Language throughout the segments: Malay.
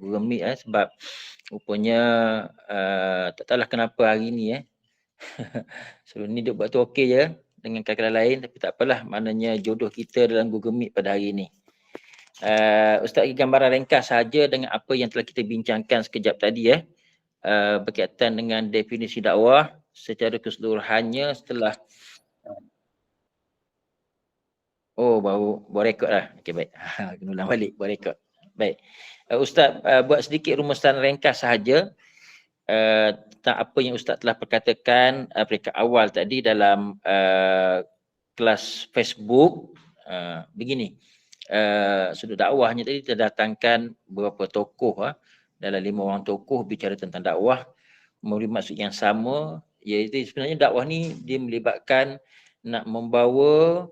Google Meet sebab rupanya tak tahulah kenapa hari ni sebelum ni dia buat tu okey je dengan kadang-kadang lain, tapi tak apalah, maknanya jodoh kita dalam Google Meet pada hari ni. Ustaz bagi gambaran ringkas saja dengan apa yang telah kita bincangkan sekejap tadi berkaitan dengan definisi dakwah secara keseluruhannya setelah baru rekod lah. Okey, baik. Kena ulang balik, buat rekod. Baik. Ustaz buat sedikit rumusan ringkas sahaja tentang apa yang Ustaz telah perkatakan peringkat awal tadi dalam kelas Facebook. Begini, sudut dakwahnya tadi terdatangkan beberapa tokoh dalam 5 orang tokoh bicara tentang dakwah memberi maksud yang sama, iaitu sebenarnya dakwah ni dia melibatkan nak membawa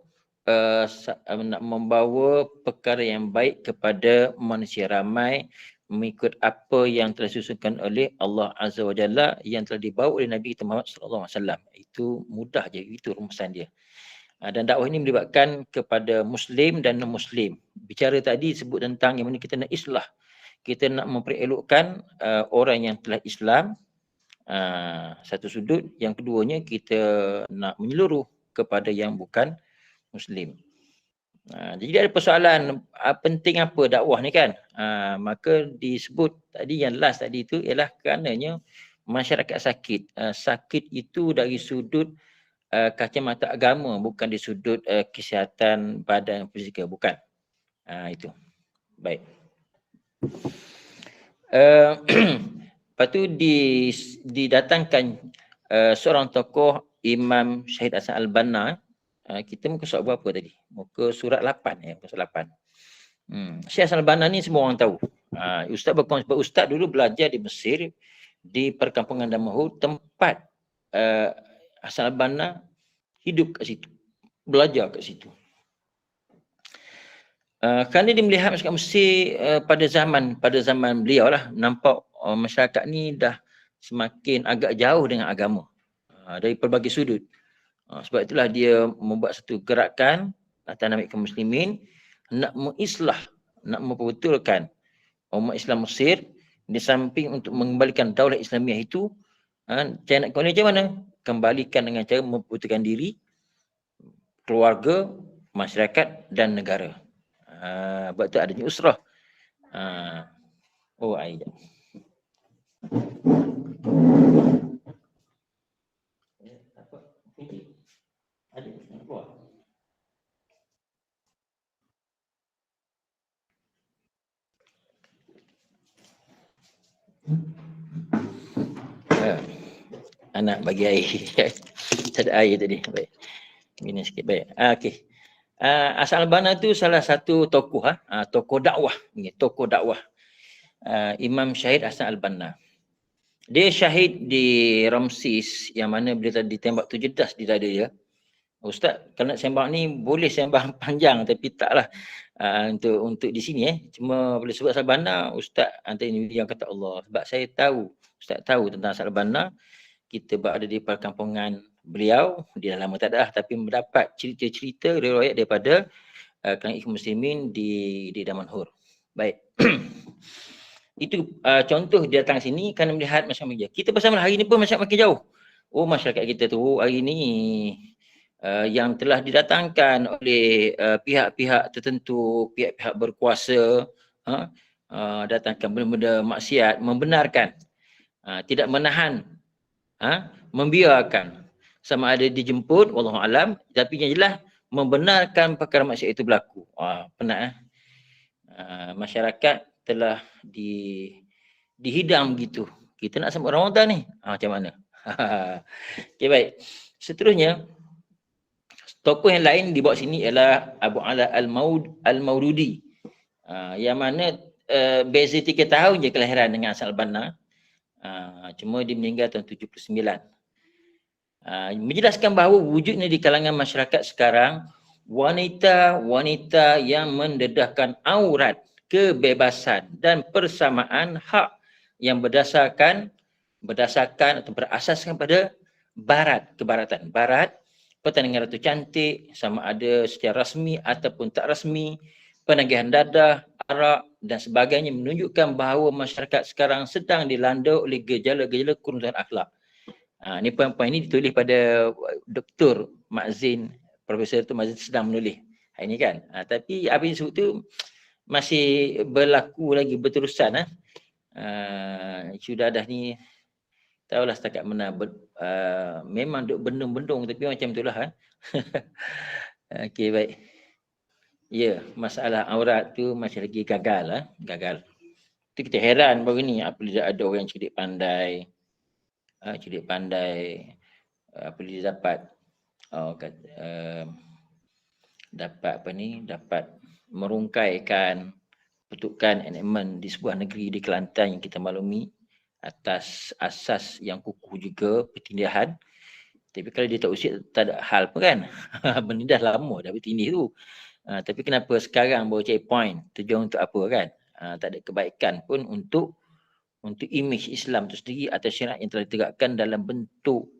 perkara yang baik kepada manusia ramai mengikut apa yang telah disusunkan oleh Allah Azza wa Jalla yang telah dibawa oleh Nabi kita Muhammad sallallahu alaihi wasallam. Itu mudah je, itu rumusan dia. Dan dakwah ini melibatkan kepada muslim dan non muslim. Bicara tadi sebut tentang yang mana kita nak islah. Kita nak memperelokkan orang yang telah Islam, satu sudut. Yang keduanya kita nak menyeluruh kepada yang bukan muslim. Jadi ada persoalan penting apa dakwah ni kan, maka disebut tadi yang last tadi itu ialah kerananya masyarakat sakit. Sakit itu dari sudut kacamata agama, bukan di sudut kesihatan badan fizikal, bukan. Itu. Baik. Lepas tu didatangkan seorang tokoh, Imam Syahid Hasan Al-Banna. Kita muka surat berapa tadi? Muka surat 8 muka surat 8. Syekh Hasan Al-Banna ni semua orang tahu. Ustaz berkongsi sebab ustaz dulu belajar di Mesir di perkampungan Damahur, tempat Hasan Al-Banna hidup kat situ. Belajar kat situ. Kerana dia melihat masyarakat Mesir pada zaman beliau lah, nampak masyarakat ni dah semakin agak jauh dengan agama dari pelbagai sudut. Sebab itulah dia membuat satu gerakan atas nama kaum muslimin nak mengislah, nak memperbetulkan umat Islam Mesir di samping untuk mengembalikan daulah Islamiah itu. Cara nak kembali macam mana? Kembalikan dengan cara memperbetulkan diri, keluarga, masyarakat dan negara. Sebab tu adanya usrah. Ayat. Anak bagi air. Tak ada air tadi. Baik. Minum sikit. Baik. Okey. Hasan Al-Banna tu salah satu tokoh tokoh dakwah. Tokoh dakwah. Imam Syahid Hasan Al-Banna. Dia syahid di Ramses yang mana beliau tadi ditembak 7 das di dada dia. Ustaz, kalau nak sembang ni boleh sembang panjang tapi taklah untuk di sini Cuma boleh sebut Hasan Al-Banna, Ustaz antara ini yang kata Allah. Sebab saya tahu, Ustaz tahu tentang Hasan Al-Banna. Kita berada di perkampungan beliau, dia dah lama tak ada tapi mendapat cerita-cerita riwayat daripada kalangan ikhwan muslimin di Damanhur. Baik. Itu contoh dia datang sini kerana melihat masyarakat media. Kita bersama hari ini pun masyarakat makin jauh. Masyarakat kita tu hari ini yang telah didatangkan oleh pihak-pihak tertentu, pihak-pihak berkuasa, datangkan benda-benda maksiat, membenarkan, tidak menahan, membiarkan, sama ada dijemput, wallahu alam, tapi yang jelas membenarkan perkara maksiat itu berlaku. Penat masyarakat telah dihidang gitu. Kita nak sambut Ramadan ni. Macam mana? Okey, baik. Seterusnya, tokoh yang lain di bawah sini ialah Abu Ala Al-Maududi. Yang mana beza 3 tahun je kelahiran dengan Hasan Al-Banna. Cuma dia meninggal tahun 79. Menjelaskan bahawa wujudnya di kalangan masyarakat sekarang wanita-wanita yang mendedahkan aurat, kebebasan dan persamaan hak yang berdasarkan atau berasaskan pada kebaratan. Barat, pertandingan Ratu Cantik, sama ada secara rasmi ataupun tak rasmi, penagihan dadah, arak, dan sebagainya menunjukkan bahawa masyarakat sekarang sedang dilanda oleh gejala-gejala keruntuhan akhlak. Ni poin-poin ini ditulis pada Dr. Mazin, Profesor Dr. Mazin sedang menulis hari ini kan. Tapi apa yang disebut tu masih berlaku lagi berterusan. Sudah dah ni tahulah setakat mana memang duk bendung-bendung tapi macam itulah. Okey, baik. Ya, masalah aurat tu masih lagi gagal. Gagal. Tu kita heran baru ni apabila ada orang yang cerdik pandai. Apabila dia dapat dapat apa ni, dapat merungkaikan pertukan enactment di sebuah negeri di Kelantan yang kita maklumi atas asas yang kukuh juga pertindahan. Tapi kalau dia tak usik tak ada hal pun kan. Benda dah lama dah bertindih tu. Tapi kenapa sekarang baru cari point? Tujuan untuk apa kan? Tak ada kebaikan pun untuk imej Islam tu sendiri atau syariat yang telah ditegakkan dalam bentuk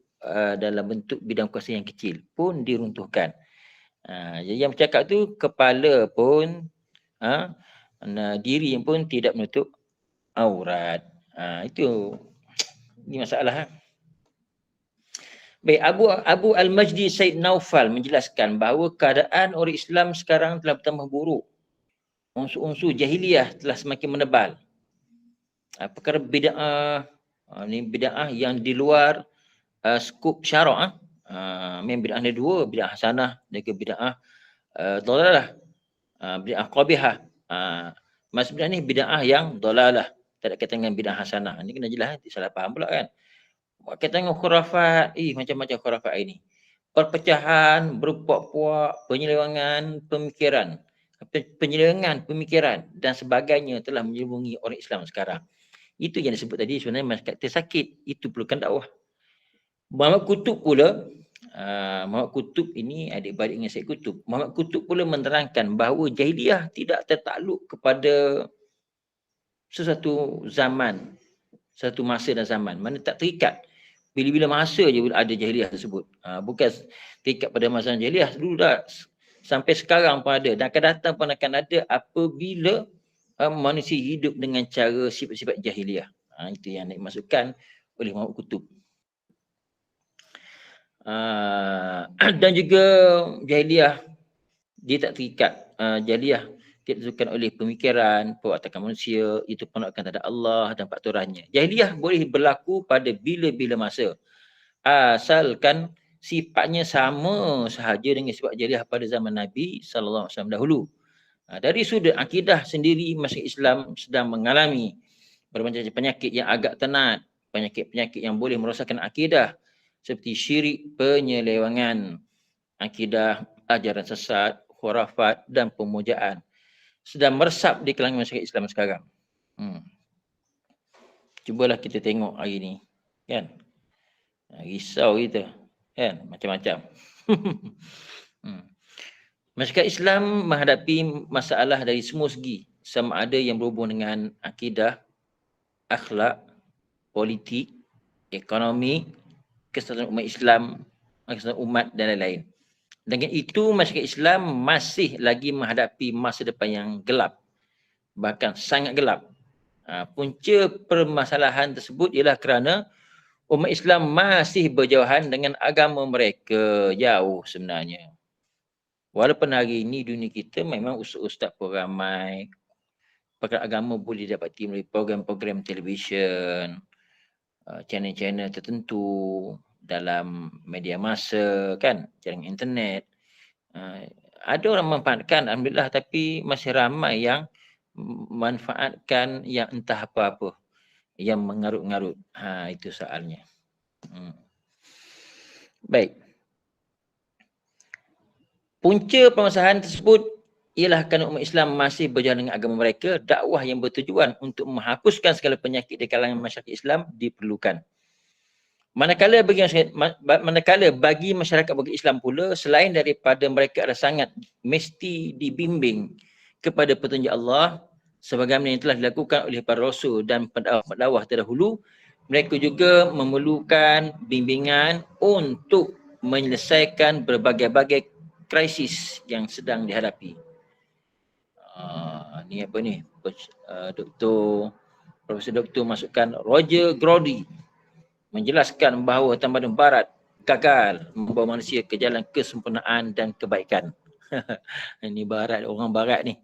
bidang kuasa yang kecil pun diruntuhkan. Jadi yang bercakap tu kepala pun diri yang pun tidak menutup aurat. Itu ini masalah. Baik, Abu Al-Majdi Said Naufal menjelaskan bahawa keadaan orang Islam sekarang telah bertambah buruk. Unsur-unsur jahiliyah telah semakin menebal. Perkara bid'ah, ni bid'ah yang di luar skop syarak. Memang bid'ah ada dua, bid'ah hasanah dan ke bid'ah dalalah. Bid'ah qabihah. Maksudnya ni bid'ah yang dalalah, tak ada kaitan dengan bid'ah hasanah. Ini kena jelas, salah faham pula kan. Kaitan dengan khurafat, macam-macam khurafat ini. Perpecahan, berpuak-puak, penyelewengan pemikiran dan sebagainya telah menyelubungi orang Islam sekarang. Itu yang disebut tadi sebenarnya masyarakat tersakit. Itu perlukan dakwah. Muhammad Kutub pula, Muhammad Kutub ini adik-beradik dengan Syed Kutub. Muhammad Kutub pula menerangkan bahawa jahiliyah tidak tertakluk kepada sesuatu zaman, satu masa dan zaman. Mana tak terikat. Bila-bila masa je ada jahiliyah tersebut. Bukan terikat pada masa jahiliyah. Dulu dah sampai sekarang pun ada. Dan akan datang pun akan ada apabila manusia hidup dengan cara sifat-sifat jahiliyah. Itu yang dimaksudkan oleh Muhammad Kutub. Dan juga jahiliyah dia tak terikat. Jahiliyah tidak disebutkan oleh pemikiran, perwatakan manusia, itu penolakan terhadap Allah dan peraturannya. Jahiliyah boleh berlaku pada bila-bila masa. Asalkan sifatnya sama sahaja dengan sifat jahiliyah pada zaman Nabi SAW dahulu. Dari sudut akidah sendiri, masyarakat Islam sedang mengalami berbagai penyakit yang agak tenat, penyakit-penyakit yang boleh merosakkan akidah seperti syirik, penyelewengan akidah, ajaran sesat, khurafat dan pemujaan sedang meresap di kalangan masyarakat Islam sekarang. Cubalah kita tengok hari ni, kan? Risau kita, kan? Macam-macam. Masyarakat Islam menghadapi masalah dari semua segi, sama ada yang berhubung dengan akidah, akhlak, politik, ekonomi, kesatuan umat Islam, kesatuan umat dan lain-lain. Dengan itu, masyarakat Islam masih lagi menghadapi masa depan yang gelap, bahkan sangat gelap. Punca permasalahan tersebut ialah kerana umat Islam masih berjauhan dengan agama mereka, jauh sebenarnya. Walaupun hari ini dunia kita memang ustaz-ustaz pun ramai, perkara agama boleh didapati melalui program-program televisyen, channel-channel tertentu dalam media massa, kan, jaringan internet. Ada orang memanfaatkan, alhamdulillah, tapi masih ramai yang manfaatkan yang entah apa-apa, yang mengarut-ngarut. Itu soalnya. Baik. Punca permasalahan tersebut ialah kerana umat Islam masih berjalan dengan agama mereka. Dakwah yang bertujuan untuk menghapuskan segala penyakit di kalangan masyarakat Islam diperlukan. Manakala bagi masyarakat bagi Islam pula, selain daripada mereka adalah sangat mesti dibimbing kepada petunjuk Allah sebagaimana yang telah dilakukan oleh para rasul dan pendakwah terdahulu, mereka juga memerlukan bimbingan untuk menyelesaikan berbagai-bagai krisis yang sedang dihadapi. Ni apa ni? Profesor Doktor masukkan Roger Grody menjelaskan bahawa tamadun barat gagal membawa manusia ke jalan kesempurnaan dan kebaikan. Ini barat, orang barat ni.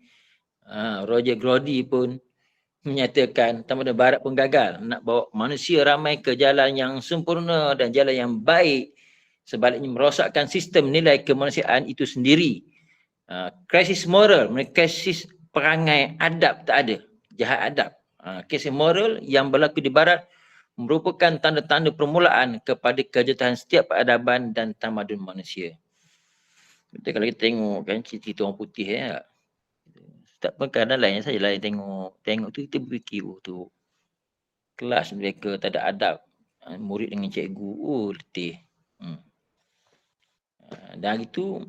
Roger Grody pun menyatakan tamadun barat pun gagal nak bawa manusia ramai ke jalan yang sempurna dan jalan yang baik, sebaliknya merosakkan sistem nilai kemanusiaan itu sendiri. Krisis moral, krisis perangai adab tak ada, jahat adab. Krisis moral yang berlaku di barat merupakan tanda-tanda permulaan kepada kejatuhan setiap peradaban dan tamadun manusia. Betul kalau kita tengok kan cerita orang putih ya. Tak pun kadang lain sajalah yang tengok tu kita berfikir tu kelas mereka tak ada adab, murid dengan cikgu letih. Dan itu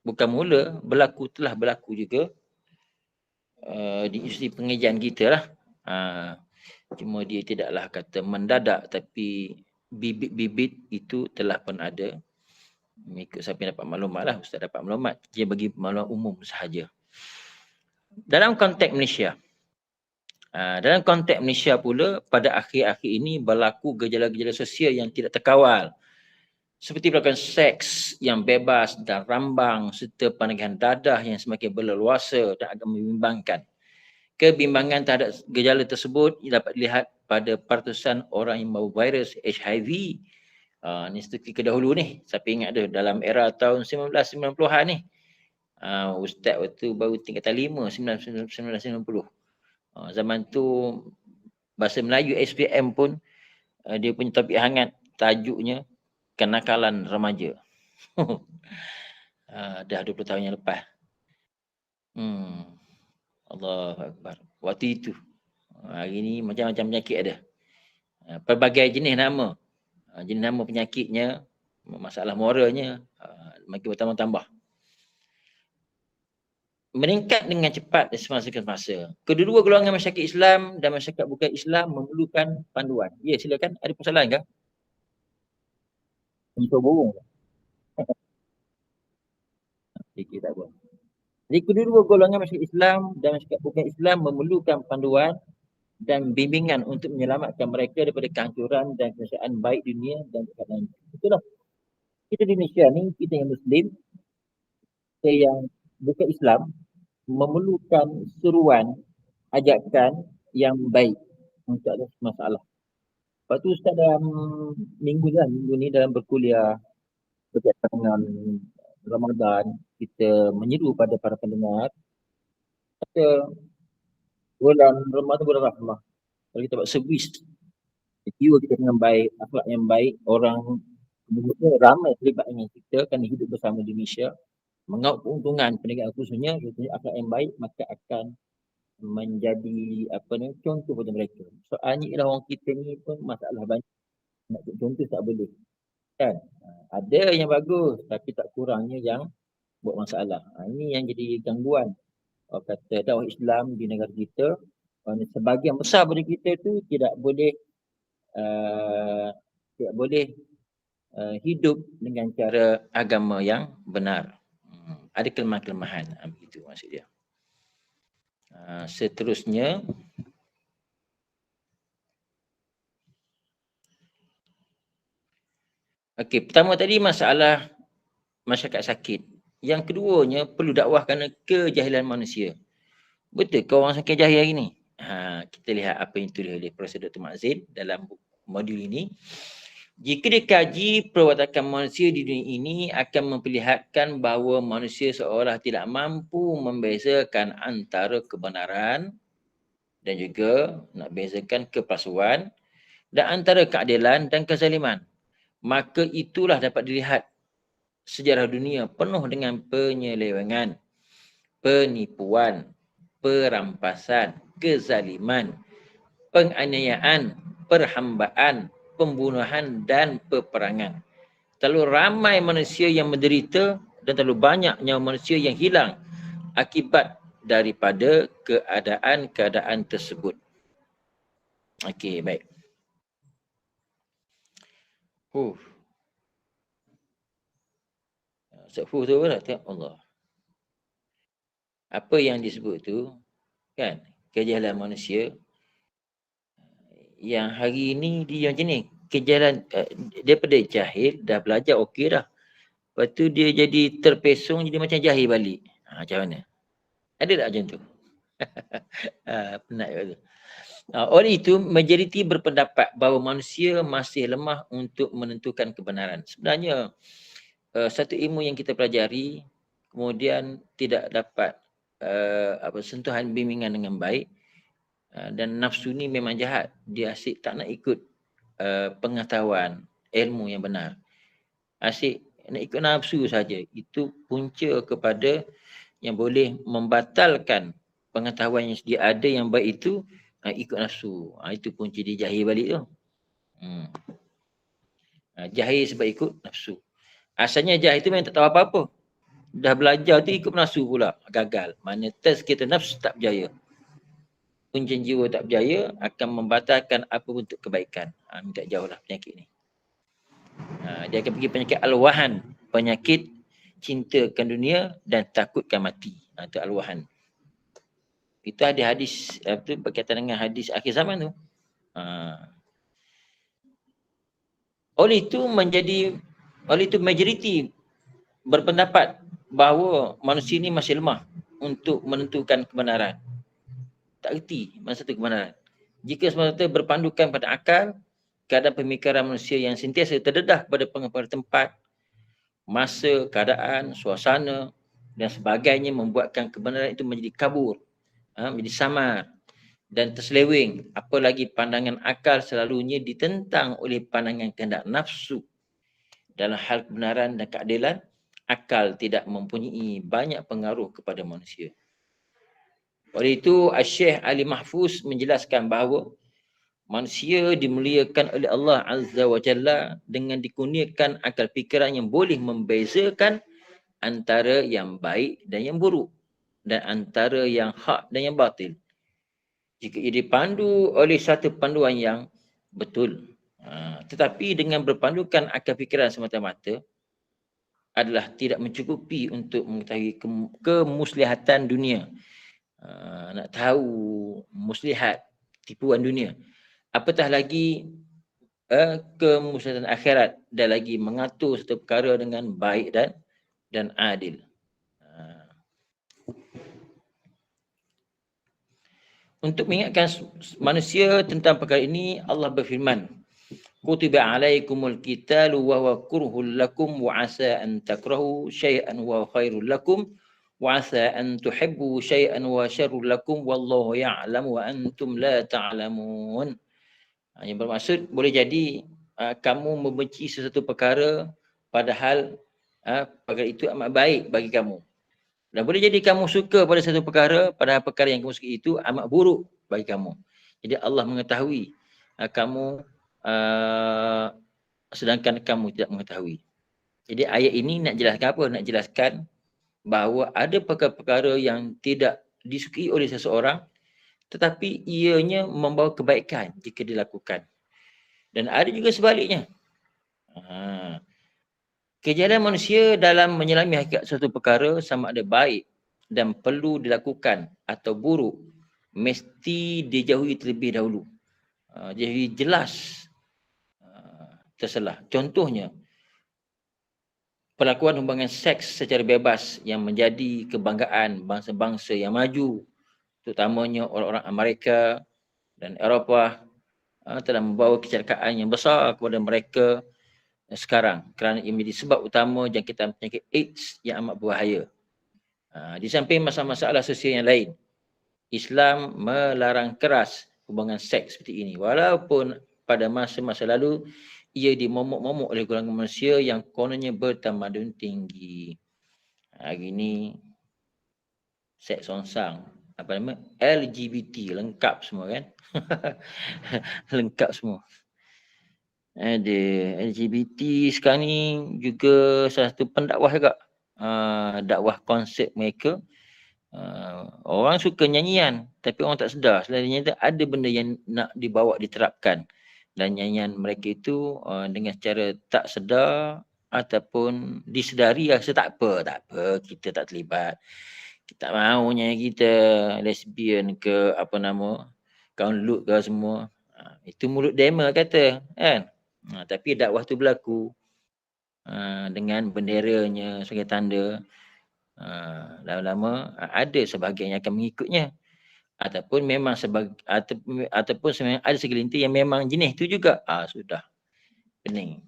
bukan mula telah berlaku juga di industri pengajian kita lah. Cuma dia tidaklah kata mendadak, tapi bibit-bibit itu telah pun ada. Mengikut siapa yang dapat maklumat lah, Ustaz dapat maklumat. Dia bagi maklumat umum sahaja. Dalam konteks Malaysia, pula pada akhir-akhir ini berlaku gejala-gejala sosial yang tidak terkawal. Seperti pelbagai seks yang bebas dan rambang serta panagihan dadah yang semakin berleluasa dan agak membimbangkan. Kebimbangan terhadap gejala tersebut dapat dilihat pada peratusan orang yang membawa virus HIV. Ni seperti kedahulu ni. Siapa ingat tu dalam era tahun 1990-an ni. Ustaz waktu baru tingkatan 5, 1990. Zaman tu bahasa Melayu SPM pun dia punya topik hangat, tajuknya kenakalan remaja. Dah 20 tahun yang lepas. Allahu Akbar. Waktu itu. Hari ni macam-macam penyakit ada. Pelbagai jenis nama. Jenis nama penyakitnya, masalah moralnya makin bertambah-tambah. Meningkat dengan cepat semasa ke masa. Kedua-dua golongan masyarakat Islam dan masyarakat bukan Islam memerlukan panduan. Ya, silakan. Ada persoalan ke? Untuk burung. Sikit tak apa. Jadi kedua-dua golongan masyarakat Islam dan masyarakat bukan Islam memerlukan panduan dan bimbingan untuk menyelamatkan mereka daripada kehancuran dan kesengsaraan baik dunia dan keadaan. Itulah. Kita di Malaysia ni, kita yang Muslim, kita yang bukan Islam, memerlukan seruan, ajakan yang baik untuk ada masalah. Lepas tu Ustaz dalam minggu ni dalam berkuliah berkaitan dengan Ramadan, kita menyeru pada para pendengar, kata bulan Ramadan bulan rahmah. Kalau kita buat servis, jiwa kita dengan baik, akhlak yang baik, orang ramai terlibat dengan kita kerana hidup bersama di Malaysia, mengaut keuntungan pendidikan khususnya, akhlak yang baik, maka akan menjadi contoh pada mereka. Soalnya ialah orang kita ni pun masalah banyak. Nak contoh tak boleh. Kan? Ada yang bagus tapi tak kurangnya yang buat masalah. Ini yang jadi gangguan. Kata dakwah Islam di negara kita, sebahagian besar pada kita tu tidak boleh hidup dengan cara agama yang benar. Ada kelemahan-kelemahan. Begitu maksud dia. Seterusnya, pertama tadi masalah masyarakat sakit. Yang keduanya perlu dakwah kerana kejahilan manusia. Betul ke orang sakit jahil hari ni? Kita lihat apa yang ditulis oleh Profesor Dr. Mak Zain dalam modul ini. Jika dikaji perwatakan manusia di dunia ini akan memperlihatkan bahawa manusia seolah tidak mampu membezakan antara kebenaran dan juga nak bezakan kepalsuan dan antara keadilan dan kezaliman. Maka itulah dapat dilihat sejarah dunia penuh dengan penyelewengan, penipuan, perampasan, kezaliman, penganiayaan, perhambaan, pembunuhan dan peperangan. Terlalu ramai manusia yang menderita dan terlalu banyak nyawa manusia yang hilang akibat daripada keadaan-keadaan tersebut. Okey, baik. Ustaz tu apa dah? Allah. Apa yang disebut tu Kan? Kejahilan manusia yang hari ini dia macam ni. Kejahilan daripada jahil dah belajar okey dah. Lepas tu dia jadi terpesong jadi macam jahil balik. Macam mana? Ada tak macam tu? Penat kat tu. Oleh itu, majoriti berpendapat bahawa manusia masih lemah untuk menentukan kebenaran. Sebenarnya, satu ilmu yang kita pelajari, kemudian tidak dapat sentuhan bimbingan dengan baik, dan nafsu ni memang jahat. Dia asyik tak nak ikut pengetahuan, ilmu yang benar. Asyik nak ikut nafsu saja. Itu punca kepada yang boleh membatalkan pengetahuan yang sedia ada yang baik itu, ikut nafsu. Itu punca dia jahil balik tu. Jahil sebab ikut nafsu. Asalnya jahil itu memang tak tahu apa-apa. Dah belajar tu ikut nafsu pula. Gagal. Mana test kita nafsu tak berjaya. Ujian jiwa tak berjaya akan membatalkan apa bentuk kebaikan. Minta jauhlah penyakit ni. Dia akan pergi penyakit al-wahan. Penyakit cintakan dunia dan takutkan mati. Itu al-wahan. Itu ada hadis, itu berkaitan dengan hadis akhir zaman tu. Oleh itu majoriti berpendapat bahawa manusia ini masih lemah untuk menentukan kebenaran. Tak erti mana satu kebenaran. Jika semata berpandukan pada akal, keadaan pemikiran manusia yang sentiasa terdedah pada pengakuan tempat, masa, keadaan, suasana dan sebagainya membuatkan kebenaran itu menjadi kabur, menjadi samar dan terseleweng. Apalagi pandangan akal selalunya ditentang oleh pandangan kehendak nafsu. Dalam hal kebenaran dan keadilan, akal tidak mempunyai banyak pengaruh kepada manusia. Oleh itu, Syekh Ali Mahfuz menjelaskan bahawa manusia dimuliakan oleh Allah Azza wa Jalla dengan dikurniakan akal fikiran yang boleh membezakan antara yang baik dan yang buruk, dan antara yang hak dan yang batil. Jika ia dipandu oleh satu panduan yang betul. Tetapi dengan berpandukan akal fikiran semata-mata adalah tidak mencukupi untuk mengetahui kemuslihatan dunia. Nak tahu muslihat tipuan dunia, apatah lagi kemuslihatan akhirat, dan lagi mengatur satu perkara dengan baik dan adil. Untuk mengingatkan manusia tentang perkara ini, Allah berfirman, kutiba alaikumul qitalu wa huwa kurhul lakum wa asa an takrahu syai'an wa khairul lakum wa asa an tuhibbu syai'an wa syarrul lakum wallahu ya'lamu wa antum la ta'lamun. Yang bermaksud boleh jadi kamu membenci sesuatu perkara padahal perkara itu amat baik bagi kamu. Dan boleh jadi kamu suka pada satu perkara padahal perkara yang kamu suka itu amat buruk bagi kamu. Jadi Allah mengetahui kamu sedangkan kamu tidak mengetahui. Jadi ayat ini nak jelaskan apa? Nak jelaskan bahawa ada perkara-perkara yang tidak disukai oleh seseorang tetapi ianya membawa kebaikan jika dilakukan. Dan ada juga sebaliknya. Kejahilan manusia dalam menyelami hakikat suatu perkara sama ada baik dan perlu dilakukan atau buruk mesti dijauhi terlebih dahulu. Jadi jelas terselah. Contohnya, perlakuan hubungan seks secara bebas yang menjadi kebanggaan bangsa-bangsa yang maju, terutamanya orang-orang Amerika dan Eropah, telah membawa kecelakaan yang besar kepada mereka sekarang kerana ia menjadi sebab utama jangkitan penyakit AIDS yang amat berbahaya. Di samping masalah-masalah sosial yang lain, Islam melarang keras hubungan seks seperti ini, walaupun pada masa-masa lalu ia dimomok-momok oleh golongan manusia yang kononnya bertamadun tinggi. Hari ini seks songsang, apa nama, LGBT lengkap semua kan. Lengkap semua. Ada LGBT sekarang ni juga salah satu pendakwah juga. Dakwah konsep mereka. Orang suka nyanyian tapi orang tak sedar sebenarnya ada benda yang nak dibawa diterapkan, dan nyanyian mereka itu dengan cara tak sedar ataupun disedari rasa tak apa kita tak terlibat. Tak maunya kita lesbian ke apa nama, kaum Lut ke semua. Itu mulut demo kata kan. Tapi dakwah tu berlaku dengan benderanya sebagai tanda. Lama-lama ada sebahagian yang akan mengikutnya. Ataupun memang ataupun sebenarnya ada segelintir yang memang jenis tu juga. Sudah. Pening.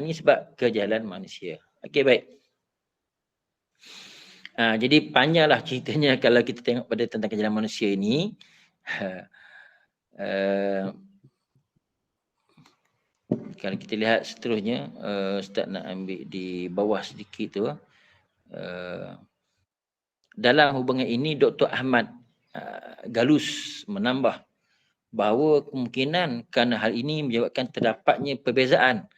Ni sebab kejalan manusia. Okey, baik. Jadi panjanglah ceritanya kalau kita tengok pada tentang kejalan manusia ini. Kalau kita lihat seterusnya, Ustaz nak ambil di bawah sedikit tu. Dalam hubungan ini, Dr. Ahmad Galus menambah bahawa kemungkinan kerana hal ini menyebabkan terdapatnya perbezaan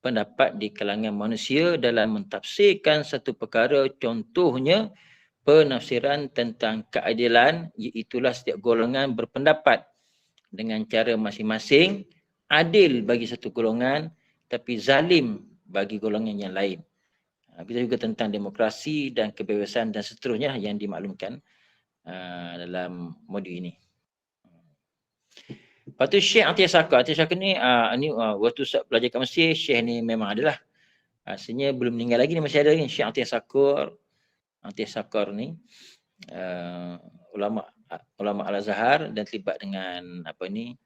pendapat di kalangan manusia dalam mentafsirkan satu perkara, contohnya penafsiran tentang keadilan, iaitulah setiap golongan berpendapat dengan cara masing-masing, adil bagi satu golongan tapi zalim bagi golongan yang lain. Kita juga tentang demokrasi dan kebebasan dan seterusnya yang dimaklumkan dalam modul ini. Lepas tu Syekh Atiyah Sakar. Atiyah Sakar ni, waktu belajar kat Mesir, Syekh ni memang adalah. Asalnya belum meninggal lagi ni, masih ada ni. Syekh Atiyah Sakar. Atiyah Sakar ni ulama Al-Azhar dan terlibat dengan apa ni,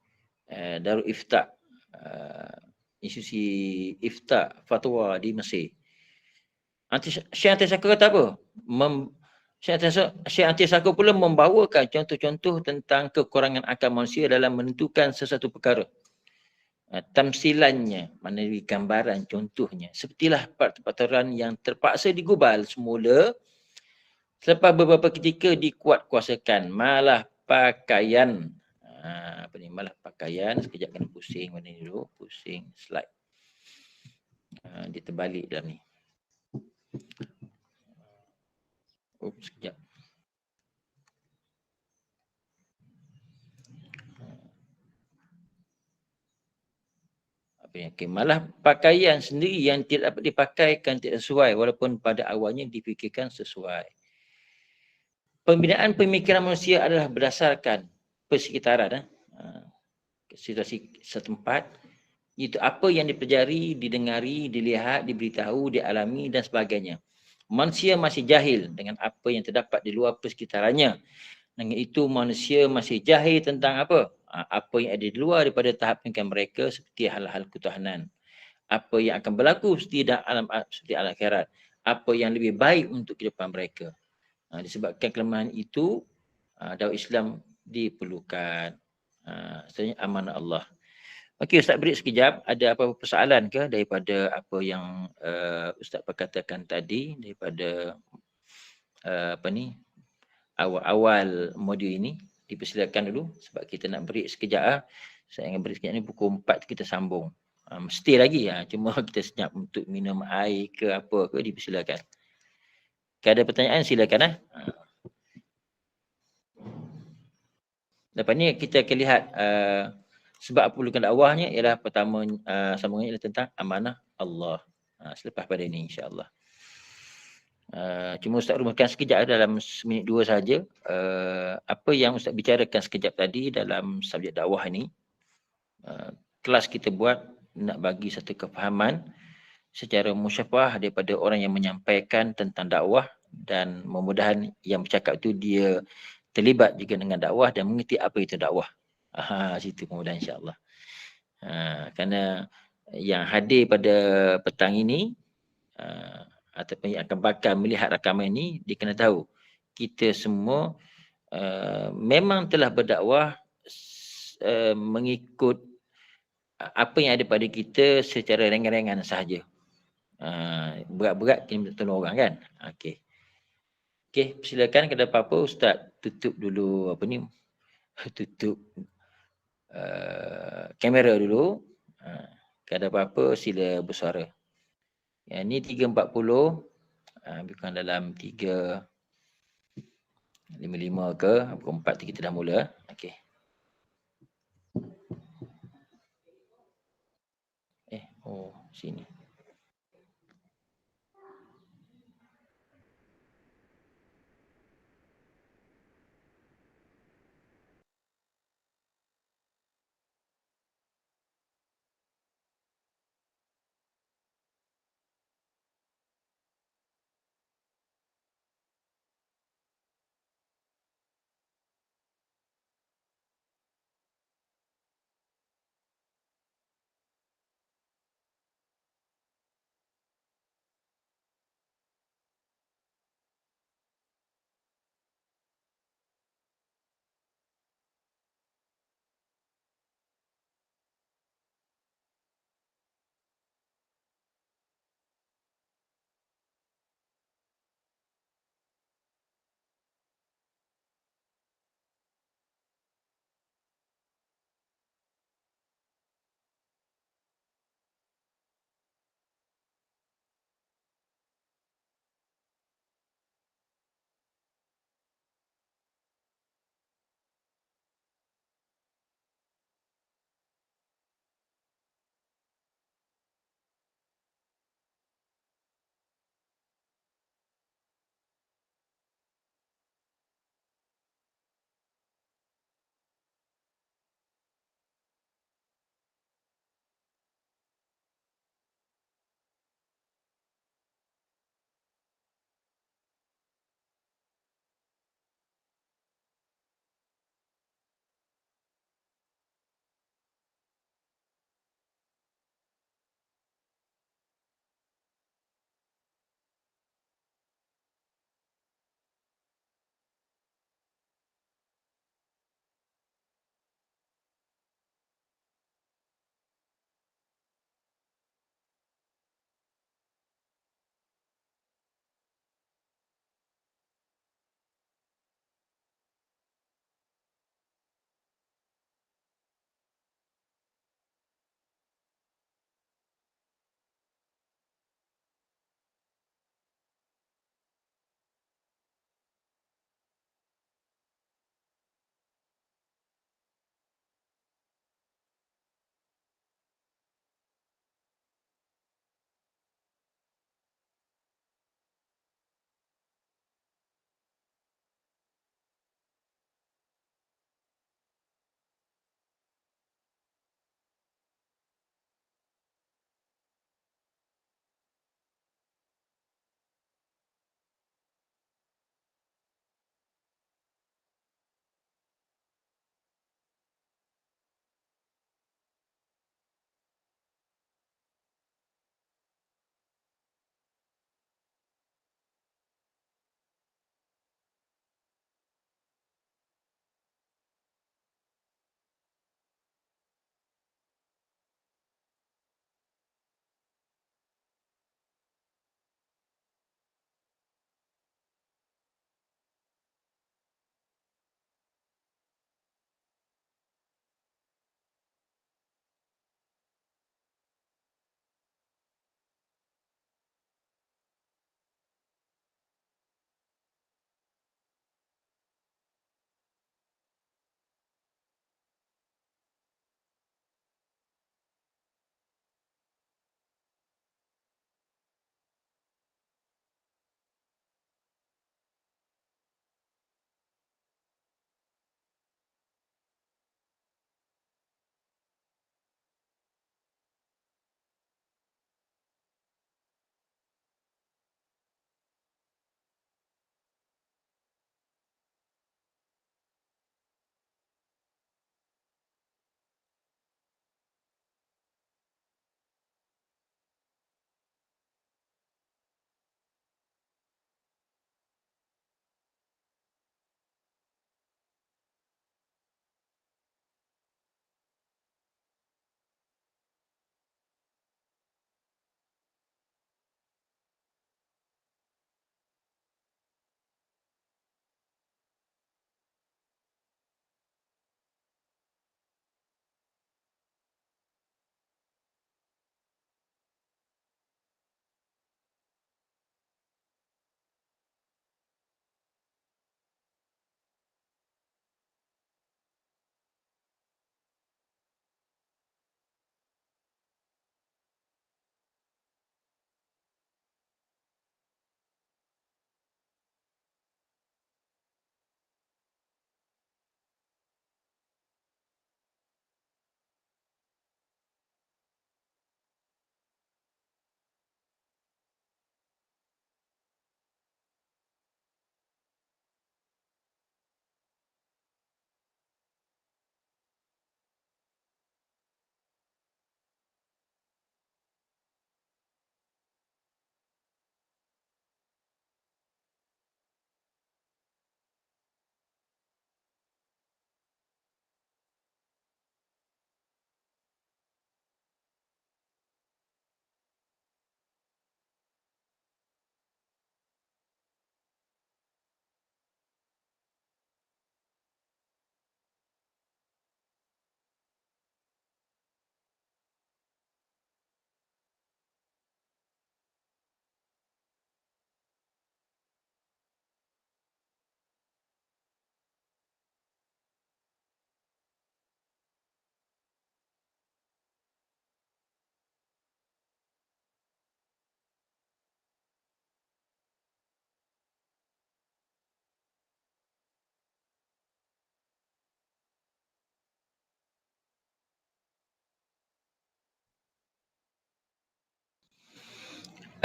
Darul Ifta, institusi Ifta fatwa di Mesir. Syekh Atiyah Sakar kata apa? Syekh Atiyah Sakar pula membawakan contoh-contoh tentang kekurangan akal manusia dalam menentukan sesuatu perkara. Tamsilannya, maknanya gambaran contohnya. Sepertilah peraturan yang terpaksa digubal semula selepas beberapa ketika dikuatkuasakan. Malah pakaian. Malah pakaian. Sekejap kena pusing mana ni dulu. Pusing slide. Dia terbalik dalam ni. Sekejap. Okay. Malah pakaian sendiri yang tidak dapat dipakaikan tidak sesuai walaupun pada awalnya dipikirkan sesuai. Pembinaan pemikiran manusia adalah berdasarkan persekitaran, situasi setempat, itu apa yang dipelajari, didengari, dilihat, diberitahu, dialami dan sebagainya. Manusia masih jahil dengan apa yang terdapat di luar persekitarannya. Dengan itu manusia masih jahil tentang apa? Apa yang ada di luar daripada tahap pemikiran mereka seperti hal-hal ketuhanan. Apa yang akan berlaku seperti alam akhirat. Apa yang lebih baik untuk kehidupan mereka. Disebabkan kelemahan itu, dakwah Islam diperlukan. Sebenarnya amanah Allah. Okey, Ustaz beri sekejap. Ada apa-apa persoalan ke daripada apa yang Ustaz perkatakan tadi daripada awal-awal modul ini? Dipersilakan dulu sebab kita nak beri sekejap. Saya ingin beri sekejap ni pukul 4 kita sambung. Mesti lagi cuma kita senyap untuk minum air ke apa ke, dipersilakan. Kalau ada pertanyaan silakan Lepas ni kita akan lihat sebab apa perlukan dakwahnya ialah pertama sambungannya ialah tentang amanah Allah. Selepas pada ini insya-Allah. Cuma Ustaz rumuskan sekejap dalam seminit dua saja apa yang Ustaz bicarakan sekejap tadi dalam subjek dakwah ini. Kelas kita buat nak bagi satu kefahaman secara musyafah daripada orang yang menyampaikan tentang dakwah dan mudah-mudahan yang bercakap tu dia terlibat juga dengan dakwah dan mengerti apa itu dakwah. Situ mudah-mudahan insya-Allah. Kerana yang hadir pada petang ini ataupun yang akan bakal melihat rakaman ini, dia kena tahu kita semua memang telah berdakwah mengikut apa yang ada pada kita secara ringan-ringan sahaja. Berat-berat kita minta tolong orang kan. Okey. Okey, silakan kalau apa-apa Ustaz tutup dulu apa ni? Tutup kamera dulu. Kalau ada apa-apa sila bersuara. Yang ni 3.40 bukan dalam 3.55 ke pukul 4 kita dah mula. Okey. Sini.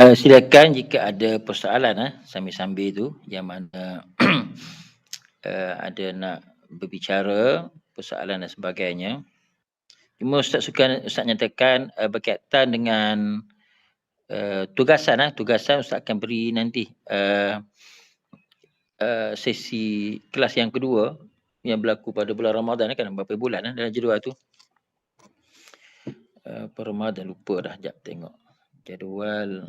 Silakan jika ada persoalan sambil-sambil tu yang mana ada nak berbicara persoalan dan sebagainya. Cuma Ustaz nyatakan berkaitan dengan tugasan Ustaz akan beri nanti sesi kelas yang kedua yang berlaku pada bulan Ramadan kan, berapa bulan dalam jadual tu. Per Ramadan lupa dah, jap tengok jadual.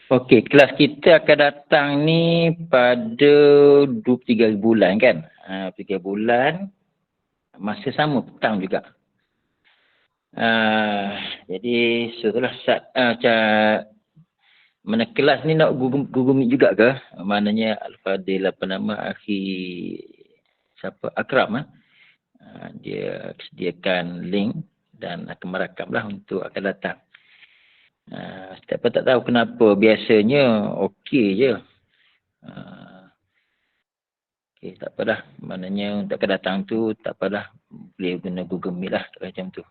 Okey, kelas kita akan datang ni pada 23 bulan kan? 3 bulan, masa sama petang juga. Jadi setelah mana kelas ni nak Google Meet juga ke? Maknanya Al-Fadil apa nama akhi siapa Akram dia sediakan link dan akan merakam lah untuk akan datang. Tapi tak tahu kenapa biasanya okey je. Okey, tak apa dah. Maknanya untuk akan datang tu tak apa dah. Boleh guna Google Meet lah macam tu.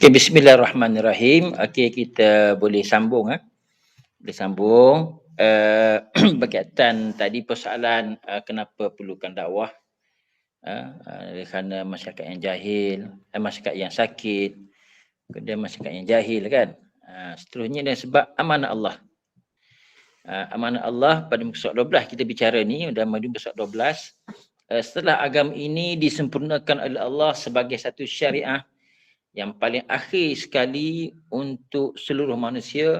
Okay, bismillahirrahmanirrahim. Okay, kita boleh sambung. Boleh sambung. Berkaitan tadi persoalan kenapa perlukan dakwah. Kerana masyarakat yang jahil, masyarakat yang sakit, kemudian masyarakat yang jahil kan. Seterusnya dan sebab amanah Allah. Amanah Allah pada muka surat 12 kita bicara ni, dan muka surat 12. Setelah agama ini disempurnakan oleh Allah sebagai satu syariah yang paling akhir sekali untuk seluruh manusia,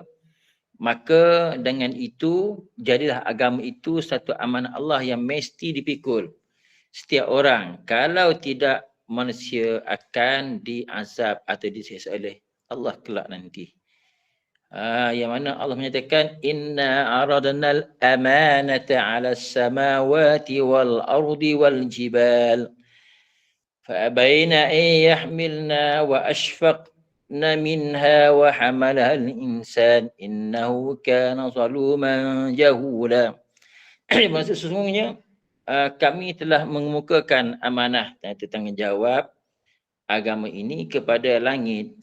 maka dengan itu jadilah agama itu satu amanah Allah yang mesti dipikul setiap orang. Kalau tidak, manusia akan diazab atau disiksa oleh Allah kelak nanti. Yang mana Allah menyatakan inna aradnal amanata 'alas samawati wal ardi wal jibal fa'abaina an yahmilna wa ashfaqna minha wa hamalaha al-insan innahu kana zaluman jahula. Maksud sesungguhnya kami telah mengemukakan amanah dan tanggungjawab agama ini kepada langit,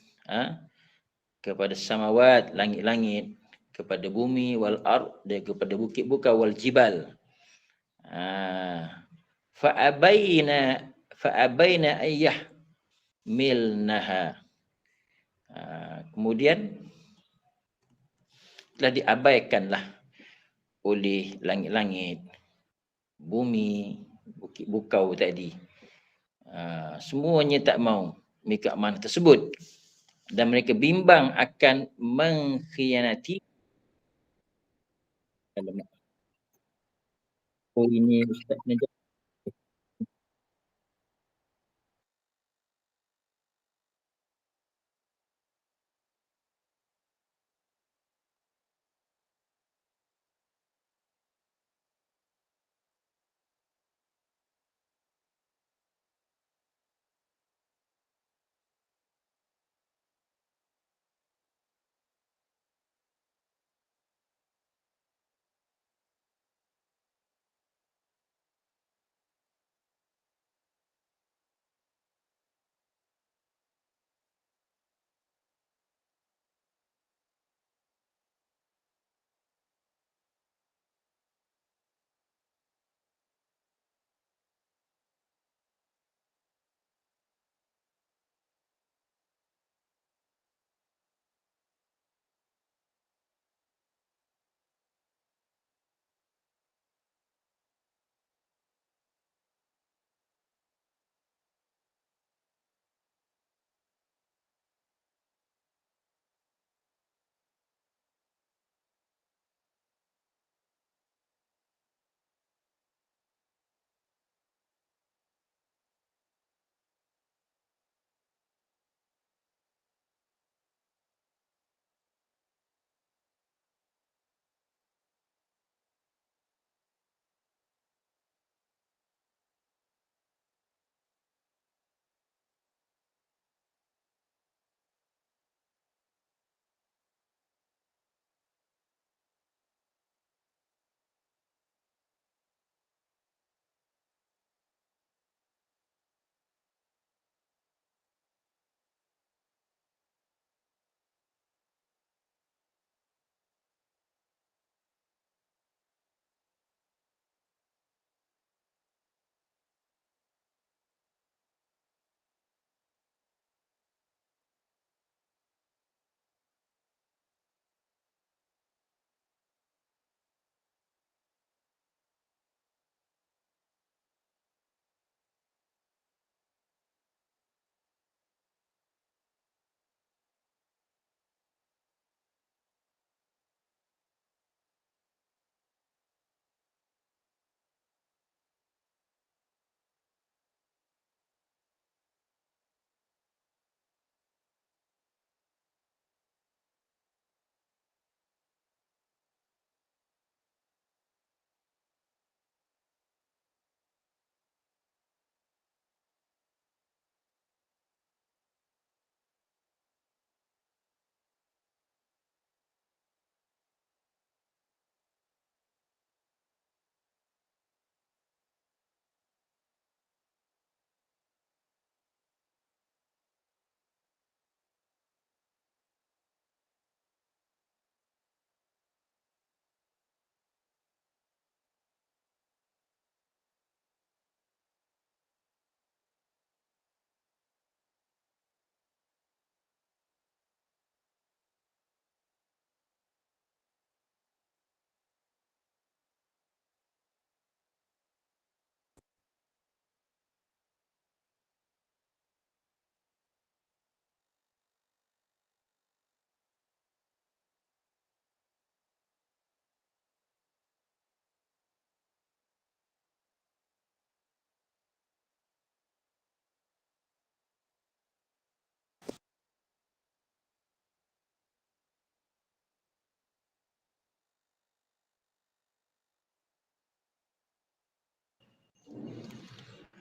kepada samawat, langit-langit, kepada bumi, wal ard, dan kepada bukit-bukit, wal jibal. Fa'abaina ayyah milnaha. Kemudian telah diabaikanlah oleh langit-langit, bumi, bukit bukau tadi. Semuanya tak mau mengikut amanah tersebut. Dan mereka bimbang akan mengkhianati. Oh, ini Ustaz Najib.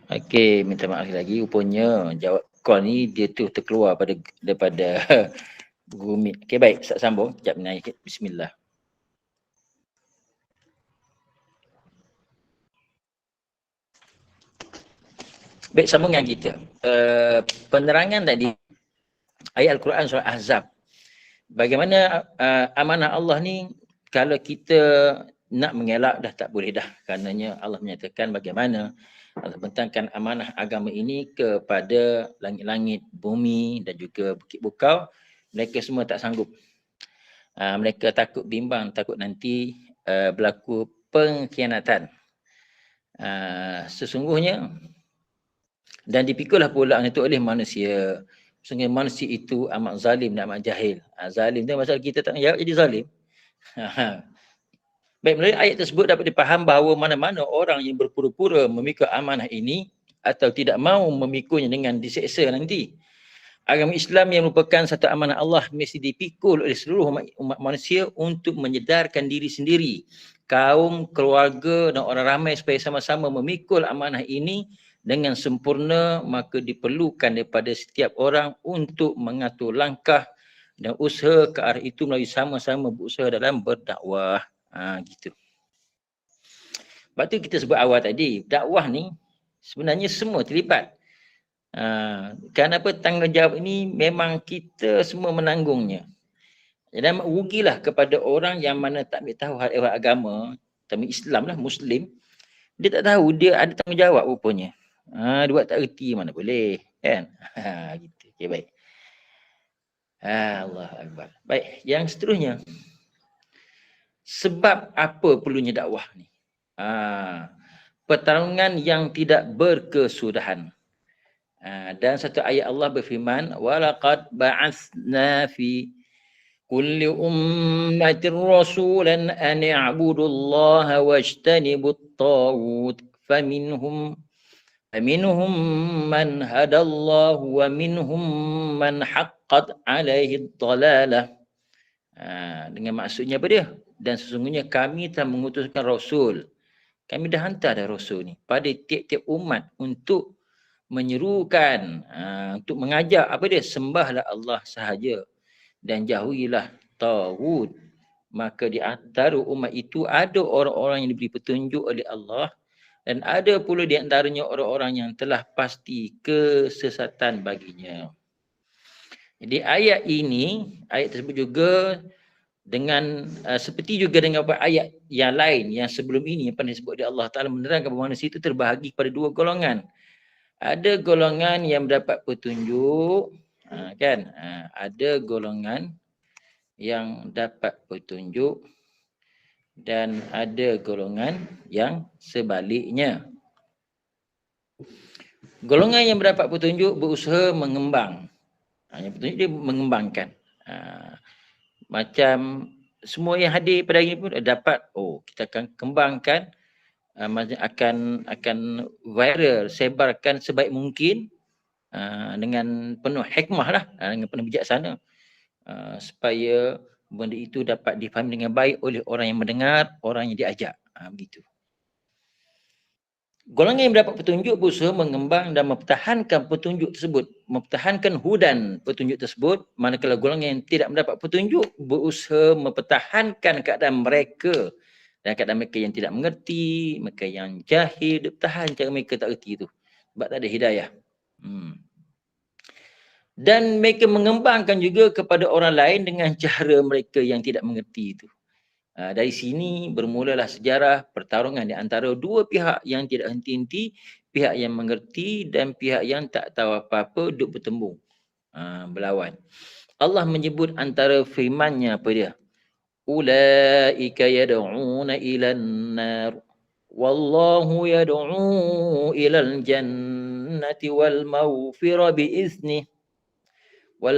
Okey, minta maaf lagi. Rupanya jawab call ni dia tu terkeluar daripada Google Meet. Okey, baik. Ustaz sambung. Sekejap naik. Bismillah. Baik, sambungan kita. Penerangan tadi ayat Al-Quran surah Ahzab. Bagaimana amanah Allah ni kalau kita nak mengelak dah tak boleh dah. Karenanya Allah menyatakan bagaimana Allah bentangkan amanah agama ini kepada langit-langit, bumi dan juga bukit bukau. Mereka semua tak sanggup. Mereka takut bimbang, takut nanti berlaku pengkhianatan. Sesungguhnya dan dipikullah pula itu oleh manusia. Sehingga manusia itu amat zalim dan amat jahil. Zalim tu masalah kita tak jawab jadi zalim. Baik, melalui ayat tersebut dapat dipaham bahawa mana-mana orang yang berpura-pura memikul amanah ini atau tidak mahu memikulnya dengan diseksa nanti. Agama Islam yang merupakan satu amanah Allah mesti dipikul oleh seluruh umat manusia untuk menyedarkan diri sendiri, kaum, keluarga dan orang ramai supaya sama-sama memikul amanah ini dengan sempurna. Maka diperlukan daripada setiap orang untuk mengatur langkah dan usaha ke arah itu melalui sama-sama berusaha dalam berdakwah. Gitu. Sebab tu kita sebut awal tadi, dakwah ni sebenarnya semua terlibat. Kenapa tanggungjawab ini memang kita semua menanggungnya. Dan rugilah kepada orang yang mana tak ambil tahu hal ehwal agama, tapi Islam lah, Muslim, dia tak tahu dia ada tanggungjawab rupanya. Dia buat tak erti mana boleh, kan? Gitu. Okay, baik. Allah Akbar. Baik, yang seterusnya. Sebab apa perlunya dakwah ni? Pertarungan yang tidak berkesudahan. Dan satu ayat Allah berfirman, walaqad ba'atsna fi kulli ummatin rasulan an i'budullaha wajtanibut taghut faminhum man hadallahu wa minhum man haqqat alaihi dhalalah. Dengan maksudnya apa dia? Dan sesungguhnya kami telah mengutuskan rasul. Kami dah hantar dah rasul ni pada tiap-tiap umat untuk menyerukan, untuk mengajak apa dia? Sembahlah Allah sahaja dan jauhilah taghut. Maka di antara umat itu ada orang-orang yang diberi petunjuk oleh Allah dan ada pula di antaranya orang-orang yang telah pasti kesesatan baginya. Jadi ayat ini, ayat tersebut juga dengan seperti juga dengan ayat yang lain yang sebelum ini yang pernah disebut oleh Allah Ta'ala menerangkan bahawa manusia itu terbahagi pada dua golongan. Ada golongan yang mendapat petunjuk, kan? Ada golongan yang dapat petunjuk dan ada golongan yang sebaliknya. Golongan yang mendapat petunjuk berusaha mengembang. Yang petunjuk dia mengembangkan. Macam semua yang hadir pada hari ini pun dapat, kita akan kembangkan, akan viral, sebarkan sebaik mungkin dengan penuh hikmah lah, dengan penuh bijaksana, supaya benda itu dapat difahami dengan baik oleh orang yang mendengar, orang yang diajak. Begitu. Golongan yang mendapat petunjuk berusaha mengembang dan mempertahankan petunjuk tersebut, mempertahankan hudan petunjuk tersebut, manakala golongan yang tidak mendapat petunjuk berusaha mempertahankan keadaan mereka dan keadaan mereka yang tidak mengerti, mereka yang jahil, dia bertahan cara mereka tak erti itu sebab tak ada hidayah. Dan mereka mengembangkan juga kepada orang lain dengan cara mereka yang tidak mengerti itu. Dari sini bermulalah sejarah pertarungan di antara dua pihak yang tidak henti-henti, pihak yang mengerti dan pihak yang tak tahu apa-apa duduk bertembung, berlawan. Allah menyebut antara firman-Nya apa dia? Ulaika yad'una ilan nar wallahu yad'u ilal jannati wal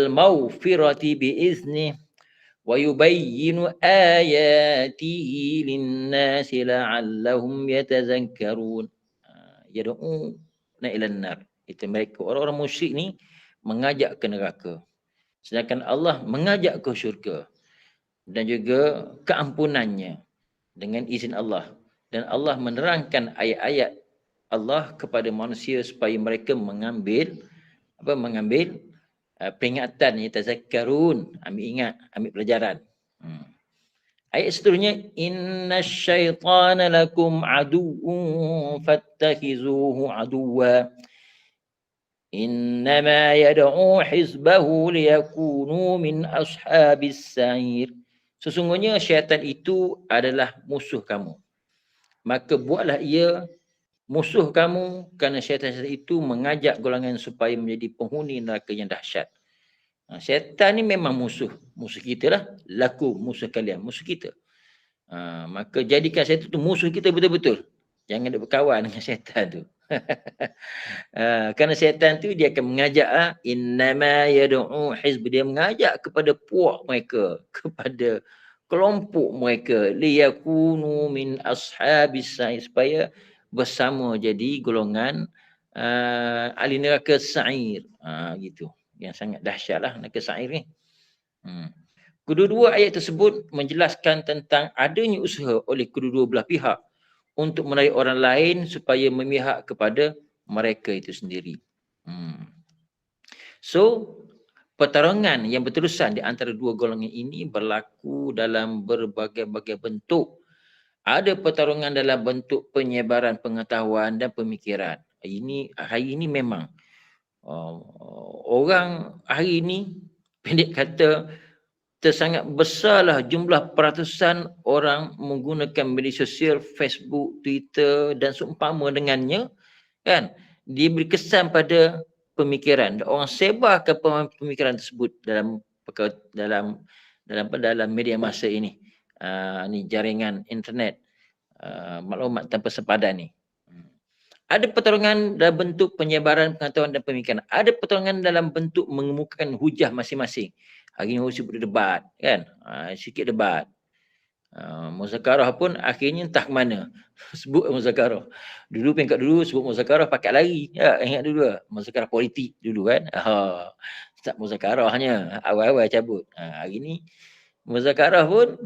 maghfirati bi izni wa yubayyinu ayatihi linnasi la'allahum yatazakkarun. Yad'una ilan nar. Itu mereka orang-orang musyrik ni mengajak ke neraka. Sedangkan Allah mengajak ke syurga dan juga keampunannya dengan izin Allah. Dan Allah menerangkan ayat-ayat Allah kepada manusia supaya mereka mengambil peringatan, tazakkarun, ambil ingat, ambil pelajaran. Ayat seterusnya, innasyaitana lakum aduwwun fattakhizuhu aduwwa innama yad'u hizbahu liyakunu min ashabis sa'ir. Sesungguhnya syaitan itu adalah musuh kamu. Maka buatlah ia musuh kamu, kerana syaitan itu mengajak golongan supaya menjadi penghuni neraka yang dahsyat. Syaitan ni memang musuh kita lah. Laku musuh kalian, musuh kita. Maka jadikan syaitan tu musuh kita betul-betul. Jangan duk berkawan dengan syaitan tu. Kerana syaitan tu dia akan mengajak, innama yad'u hizb, dia mengajak kepada puak mereka, kepada kelompok mereka, liyakunu min ashabis sa'ir, supaya bersama jadi golongan ahli neraka sa'ir. Gitu. Yang sangat dahsyatlah neraka sa'ir ni. Kedua-dua ayat tersebut menjelaskan tentang adanya usaha oleh kedua-dua belah pihak untuk menarik orang lain supaya memihak kepada mereka itu sendiri. So, pertarungan yang berterusan di antara dua golongan ini berlaku dalam berbagai-bagai bentuk. Ada pertarungan dalam bentuk penyebaran pengetahuan dan pemikiran. Hari ini memang orang hari ini, pendek kata, sangat besarlah jumlah peratusan orang menggunakan media sosial, Facebook, Twitter dan seumpama dengannya, kan? Diberi kesan pada pemikiran. Orang sebarkan pemikiran tersebut dalam media masa ini. Ni jaringan internet, maklumat tanpa sepadan ni. Ada pertarungan dalam bentuk penyebaran pengetahuan dan pemikiran. Ada pertarungan dalam bentuk mengemukakan hujah masing-masing. Hari ini orang sebut debat, kan? Sikit debat. Muzakarah pun akhirnya entah ke mana. Sebut muzakarah. Dulu peringkat dulu sebut muzakarah pakai lari. Ya, ingat dulu muzakarah politik dulu kan. Start muzakarahnya. Awal-awal cabut. Hari ni muzakarah pun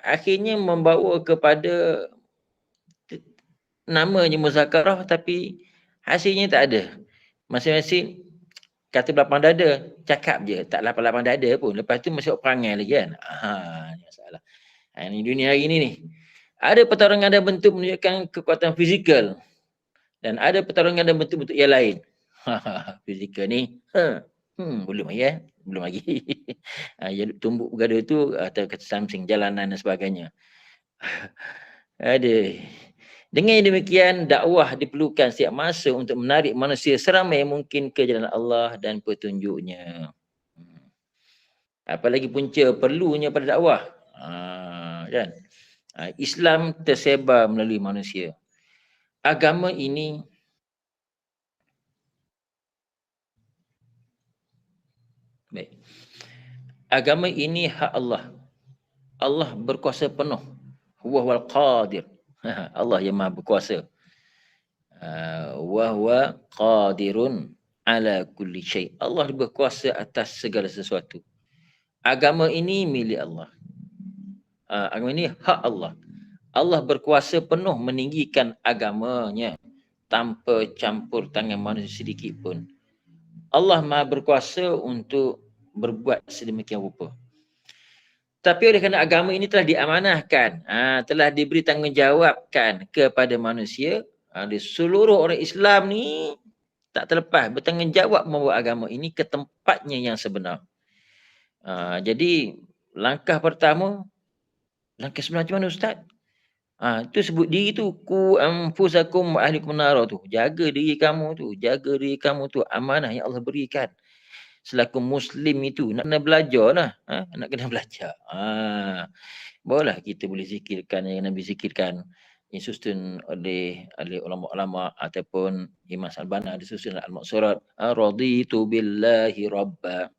akhirnya membawa kepada namanya muzakarah tapi hasilnya tak ada. Masing-masing kata belapang dada, cakap je, tak lapang-lapang dada pun. Lepas tu masuk perangai lagi kan. Ini masalah. Ini dunia hari ni. Ada pertarungan dalam bentuk menunjukkan kekuatan fizikal dan ada pertarungan dalam bentuk-bentuk yang lain. Fizikal ni, belum lagi belum lagi. Tumbuk bergaduh tu atau kata something, jalanan dan sebagainya. Dengan demikian, dakwah diperlukan setiap masa untuk menarik manusia seramai mungkin ke jalan Allah dan petunjuknya. Apalagi punca perlunya pada dakwah. Kan? Islam tersebar melalui manusia. Agama ini agama ini hak Allah. Allah berkuasa penuh. Huwa wal qadir. Allah yang maha berkuasa. Wa huwa qadirun ala kulli syai'. Allah berkuasa atas segala sesuatu. Agama ini milik Allah. Agama ini hak Allah. Allah berkuasa penuh meninggikan agamanya tanpa campur tangan manusia sedikit pun. Allah maha berkuasa untuk berbuat sedemikian rupa. Tapi oleh kerana agama ini telah diamanahkan, telah diberi tanggungjawabkan kepada manusia, di seluruh orang Islam ni tak terlepas bertanggungjawab membawa agama ini ke tempatnya yang sebenar. Jadi langkah pertama, langkah sebenar macam mana Ustaz? Itu sebut diri tu, ku anfusakum wa ahlikum nar tu. Jaga diri kamu tu, amanah yang Allah berikan. Selaku Muslim itu nak kena belajar lah. Nak kena belajar. Barulah kita boleh zikirkan yang Nabi zikirkan. Disusun oleh ulama-ulama ataupun Imam Al-Banna disusun Al-Maqsurat. Raditu billahi rabba.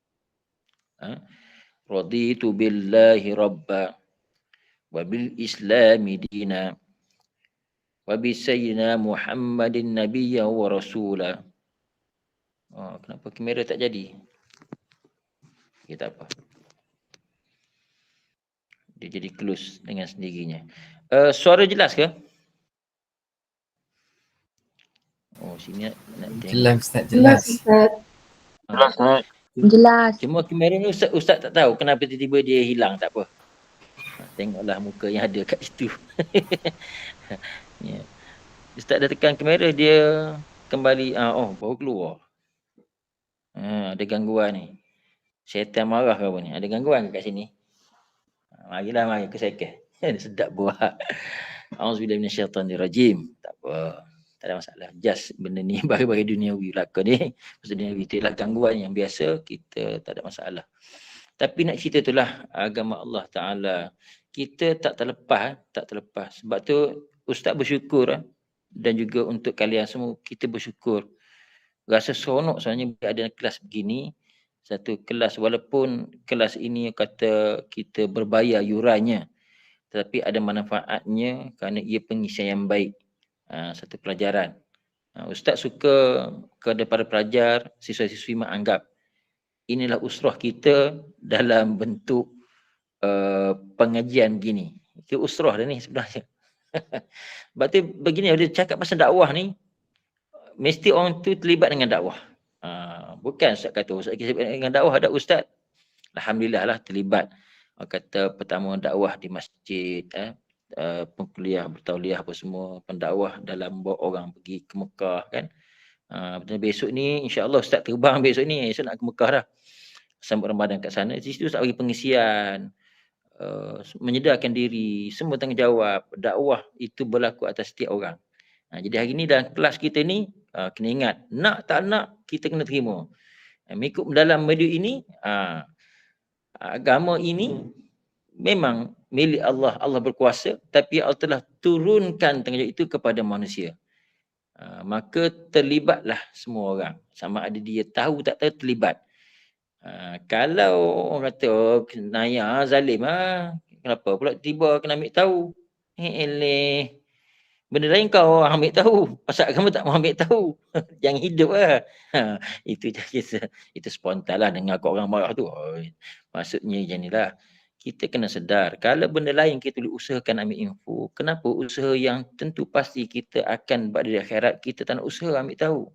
Raditu billahi rabba. Wa bil islami dina. Wa bi sayyidina Muhammadin nabiyya wa rasulah. Kenapa kamera tak jadi? Tak apa. Dia jadi close dengan sendirinya. Suara jelas ke? sini nak tengok. Jelas Ustaz, Jelas jelas. Ustaz. Jelas. Jelas. Cuma kamera ni Ustaz tak tahu kenapa tiba-tiba dia hilang, tak apa. Tengoklah muka yang ada kat situ. Ya. Ustaz dah tekan kamera, dia kembali baru keluar. Ada gangguan ni. Syaitan marah ke apa ni? Ada gangguan ke kat sini? Marilah mari ke sekeh. Sedap buat. Auzubillahi minasyaitanirrajim. Tak apa. Tak ada masalah. Just benda ni bagi duniawi belaka ni. Maksud duniawi itulah gangguan yang biasa, kita tak ada masalah. Tapi nak cerita itulah agama Allah Ta'ala. Kita tak terlepas. Sebab tu Ustaz bersyukur dan juga untuk kalian semua kita bersyukur. Rasa seronok sebenarnya bila ada kelas begini. Satu kelas, walaupun kelas ini kata kita berbayar yurannya, tetapi ada manfaatnya kerana ia pengisian yang baik. Satu pelajaran. Ustaz suka kepada para pelajar, siswa-siswi menganggap inilah usrah kita dalam bentuk pengajian begini. Itu usrah dah ni sebenarnya. Sebab tu begini, dia cakap pasal dakwah ni, mesti orang tu terlibat dengan dakwah. Bukan Ustaz kata Ustaz dengan dakwah, ada Ustaz alhamdulillah lah terlibat. Kata pertama dakwah di masjid, pengkuliah bertauliah apa semua, pendakwah dalam bawa orang pergi ke Mekah kan. Besok ni insya-Allah Ustaz terbang besok ni, esok nak ke Mekah dah. Sambut Ramadan kat sana. Di situ Ustaz bagi pengisian, menyedarkan diri, semua tanggungjawab. Dakwah itu berlaku atas setiap orang. Jadi hari ni dalam kelas kita ni kena ingat, nak tak nak kita kena terima. Mengikut dalam media ini, agama ini memang milik Allah, Allah berkuasa, tapi Allah telah turunkan tanggungjawab itu kepada manusia. Maka terlibatlah semua orang, sama ada dia tahu tak tahu terlibat. Kalau orang kata Naya zalim, kenapa pula tiba kena ambil tahu? Benda lain kau ambil tahu, pasal kamu tak mau ambil tahu. Jangan hidup lah. Itu spontan lah dengar kau orang marah tu. Maksudnya macam ni lah. Kita kena sedar, kalau benda lain kita boleh usahakan ambil info, kenapa usaha yang tentu pasti kita akan buat dari akhirat, kita tak nak usaha ambil tahu.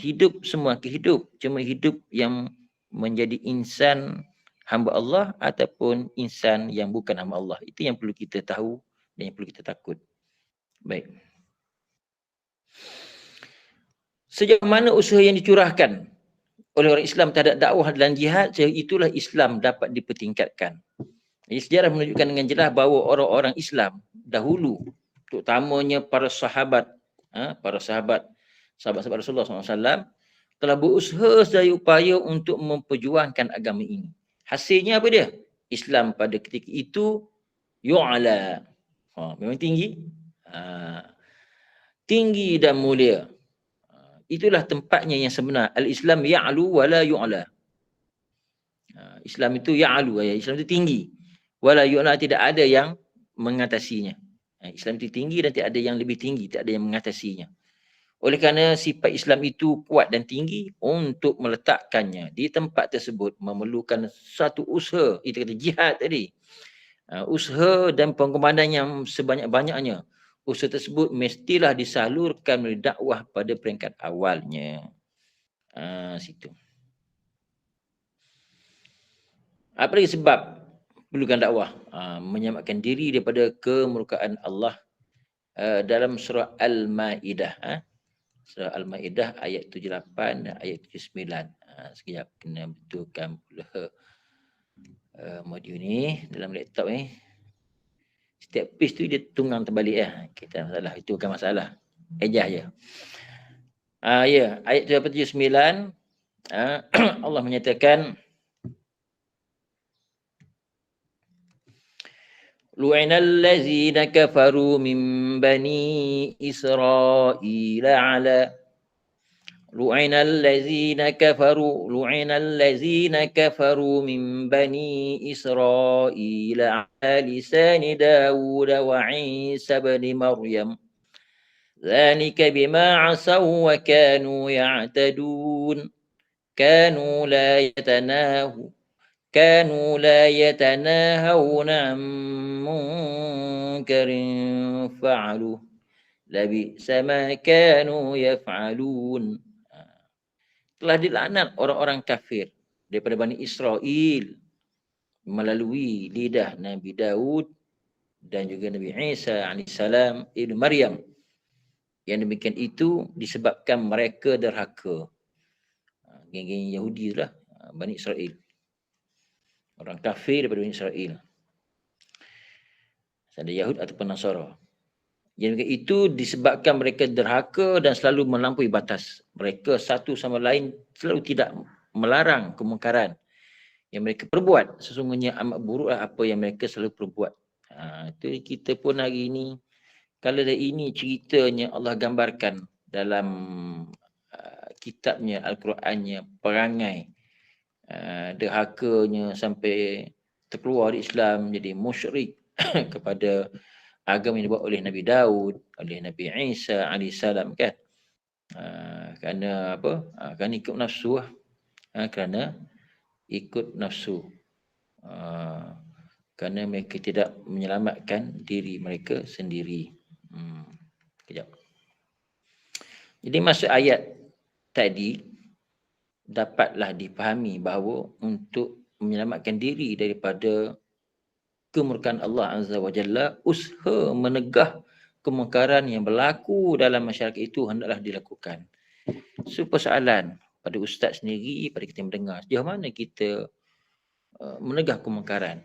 Hidup semua hidup, cuma hidup yang menjadi insan hamba Allah ataupun insan yang bukan hamba Allah. Itu yang perlu kita tahu dan yang perlu kita takut. Baik. Sejauh mana usaha yang dicurahkan oleh orang Islam terhadap dakwah dan jihad, itulah Islam dapat dipertingkatkan. Jadi sejarah menunjukkan dengan jelas bahawa orang-orang Islam dahulu, terutamanya para sahabat, sahabat Rasulullah SAW, telah berusaha sedaya upaya untuk memperjuangkan agama ini. Hasilnya apa dia? Islam pada ketika itu yu'ala. Memang tinggi. Tinggi dan mulia. Itulah tempatnya yang sebenar. Al-Islam ya'lu wa la yu'la. Islam itu ya'lu, Islam itu tinggi. Wa la yu'la, tidak ada yang mengatasinya. Islam itu tinggi dan tidak ada yang lebih tinggi, tidak ada yang mengatasinya. Oleh kerana sifat Islam itu kuat dan tinggi, untuk meletakkannya di tempat tersebut memerlukan satu usaha. Itu kata jihad tadi. Usaha dan pengorbanan yang sebanyak-banyaknya. Usaha tersebut mestilah disalurkan melalui dakwah pada peringkat awalnya. Situ. Apa lagi sebab perlukan dakwah? Menyelamatkan diri daripada kemurkaan Allah. Dalam surah Al-Ma'idah. Surah Al-Ma'idah ayat 78 dan ayat 79. Sekejap kena betulkan pula modul ni dalam laptop ni. Setiap page tu dia tunggang terbalik kita masalah, itu bukan masalah. Ejah je. Ya, ayat 79 Allah menyatakan lu'inal ladzina kafaru min bani Israil ala lu'inal ladzina kafaru min bani Israil ala lisani Dawud wa Isa ibn Maryam dzalika bima 'asaw wa kanu ya'tadun kanu la yatanahawna 'an munkarin fa'aluh labisa ma kanu yaf'alun. Telah dilaknat orang-orang kafir daripada Bani Israel melalui lidah Nabi Daud dan juga Nabi Isa alaihissalam ibnu Maryam. Yang demikian itu disebabkan mereka derhaka. Geng-geng Yahudi lah, Bani Israel. Orang kafir daripada Bani Israel. Ada Yahud ataupun Nasara. Yang itu disebabkan mereka derhaka dan selalu melampaui batas. Mereka satu sama lain selalu tidak melarang kemungkaran yang mereka perbuat. Sesungguhnya amat buruklah apa yang mereka selalu perbuat. Itu kita pun hari ini, kalau ada ini ceritanya Allah gambarkan dalam kitabnya, Al-Qurannya, perangai derhakanya sampai terkeluar dari Islam, jadi musyrik kepada agama yang dibuat oleh Nabi Daud, oleh Nabi Isa alaihissalam, kan? Kerana apa? Kerana ikut nafsu. Kerana ikut nafsu. Kerana mereka tidak menyelamatkan diri mereka sendiri. Kejap. Jadi maksud ayat tadi dapatlah dipahami bahawa untuk menyelamatkan diri daripada kemurkaan Allah Azza wa Jalla, usaha menegah kemungkaran yang berlaku dalam masyarakat itu hendaklah dilakukan. So persoalan pada ustaz sendiri, pada kita mendengar, sejauh mana kita menegah kemungkaran?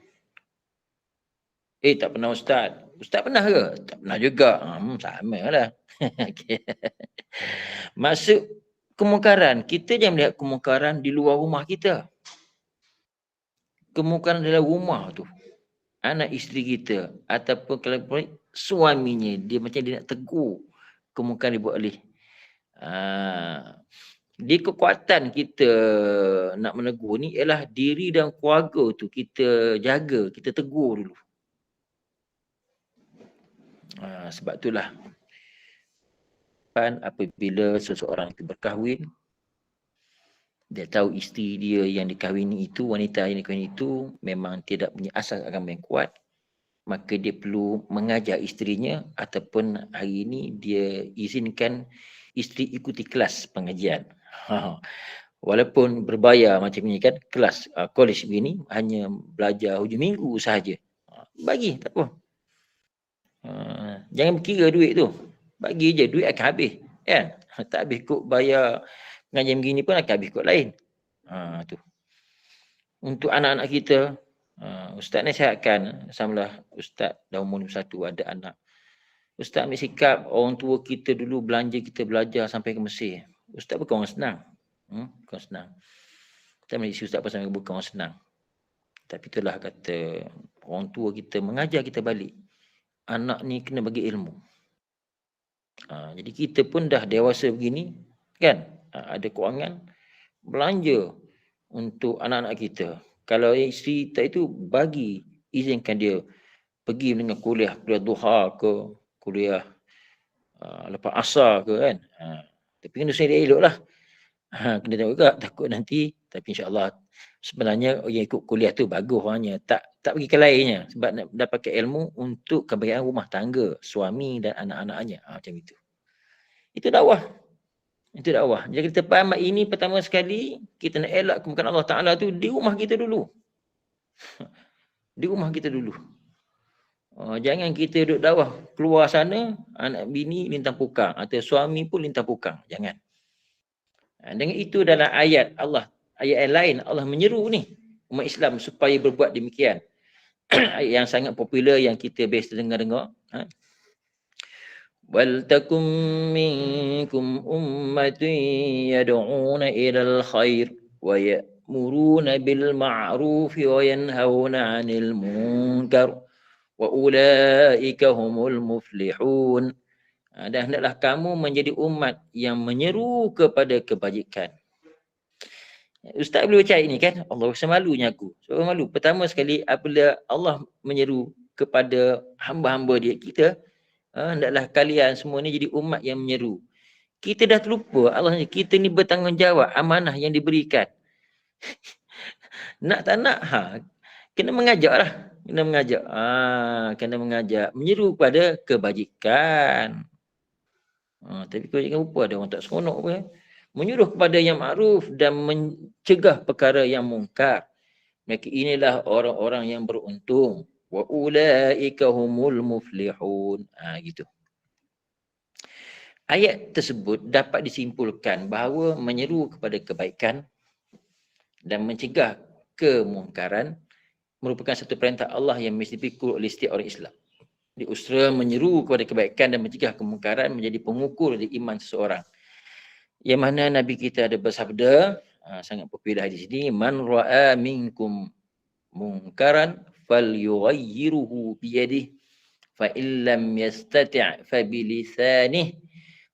Tak pernah ustaz. Ustaz pernah ke? Tak pernah juga. Sama lah. Okay. Maksud kemungkaran, kita jangan melihat kemungkaran di luar rumah kita. Kemungkaran dalam rumah tu, anak isteri kita ataupun kalau suaminya, dia macam dia nak tegur kemungkaran dibuat oleh di kekuatan kita nak menegur ni ialah diri dan keluarga tu kita jaga, kita tegur dulu. Sebab itulah apabila seseorang itu berkahwin, dia tahu isteri dia yang dikahwini itu, wanita yang dikahwini itu memang tidak punya asas agama yang kuat, maka dia perlu mengajar isterinya, ataupun hari ini dia izinkan isteri ikuti kelas pengajian. Walaupun berbayar macam ni kan, kelas college begini hanya belajar hujung minggu sahaja. Bagi, tak apa. Jangan berkira duit tu. Bagi je, duit akan habis. Kan? Tak habis kok bayar pengajian begini pun akan habis kot lain. Tu. Untuk anak-anak kita, ustaz nasihatkan, samalah ustaz dah umur 21 ada anak. Ustaz ambil sikap orang tua kita dulu belanja kita belajar sampai ke Mesir. Ustaz bukan orang senang. Bukan senang. Kita menjadi ustaz pasal bukan orang senang. Tapi itulah kata orang tua kita mengajar kita balik. Anak ni kena bagi ilmu. Jadi kita pun dah dewasa begini, kan? Ada kewangan, belanja untuk anak-anak kita. Kalau isteri kita itu bagi, izinkan dia pergi dengan kuliah duha ke, kuliah lepas asar ke, kan? Tapi kena sedia elok lah. Kena tengok juga, takut nanti. Tapi insyaAllah sebenarnya yang ikut kuliah tu bagus orangnya. Tak pergi ke lainnya. Sebab nak dapatkan ilmu untuk kebaikan rumah tangga, suami dan anak-anaknya. Macam itu. Itu dakwah. Itu dakwah. Jadi kita faham ini pertama sekali, kita nak elak kemungkaran Allah Ta'ala tu di rumah kita dulu. Di rumah kita dulu. Jangan kita duduk dakwah keluar sana, anak bini lintang pukang, atau suami pun lintang pukang. Jangan. Dengan itu dalam ayat Allah, ayat yang lain Allah menyeru ni umat Islam supaya berbuat demikian. Ayat yang sangat popular yang kita biasa dengar-dengar. Wal takum minkum ummatun yad'una ilal khair wa ya'muruna bil ma'ruf wa yanhauna 'anil munkar wa ulaika humul muflihun. Dan hendaklah kamu menjadi umat yang menyeru kepada kebajikan. Ustaz boleh baca ini kan? Allah rasa malunya aku. So malu. Pertama sekali apabila Allah menyeru kepada hamba-hamba dia, kita, hendaklah kalian semua ni jadi umat yang menyeru. Kita dah terlupa Allah, kita ni bertanggungjawab amanah yang diberikan. Nak tak nak, kena mengajak lah. Kena mengajak. Kena mengajak. Menyeru kepada kebajikan. Tapi kalau jangan lupa ada orang tak seronok pun. Menyuruh kepada yang makruf dan mencegah perkara yang mungkar. Maka inilah orang-orang yang beruntung. Wa ulaika humul muflihun. Gitu. Ayat tersebut dapat disimpulkan bahawa menyeru kepada kebaikan dan mencegah kemungkaran merupakan satu perintah Allah yang mesti dipikul oleh setiap orang Islam. Diusaha menyeru kepada kebaikan dan mencegah kemungkaran menjadi pengukur di iman seseorang. Yang mana Nabi kita ada bersabda, sangat popular di sini, man ra'a minkum munkaran falyughayyiruhu biyadihi fa illam yastati' fa bilisanihi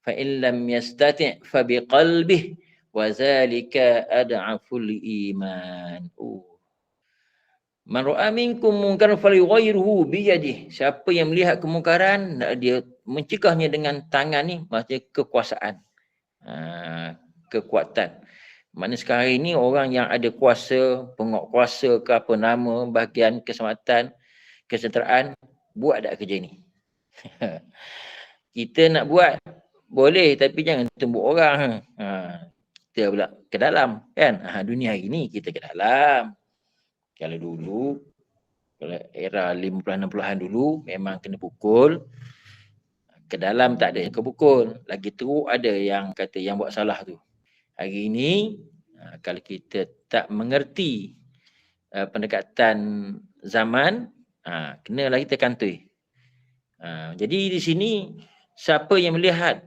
fa illam yastati' fa biqalbihi wa zalika ad'aful iman. Man ra'a minkum munkaran falyughayyiruhu biyadihi. Siapa yang melihat kemungkaran, dia mencegahnya dengan tangan ni, maksudnya kekuasaan. Kekuatan. Mana sekarang ini orang yang ada kuasa, penguatkuasa ke apa nama, bahagian keselamatan, kesejahteraan, buat tak kerja ni? Kita nak buat, boleh, tapi jangan tumbuk orang. Kita pula ke dalam, kan? Dunia hari ni kita ke dalam. Kalau dulu, kalau era 50-60an dulu, memang kena pukul. Ke dalam tak ada yang kepukul. Lagi teruk ada yang kata yang buat salah tu. Hari ini, kalau kita tak mengerti pendekatan zaman, kenalah kita kantoi. Jadi di sini, siapa yang melihat,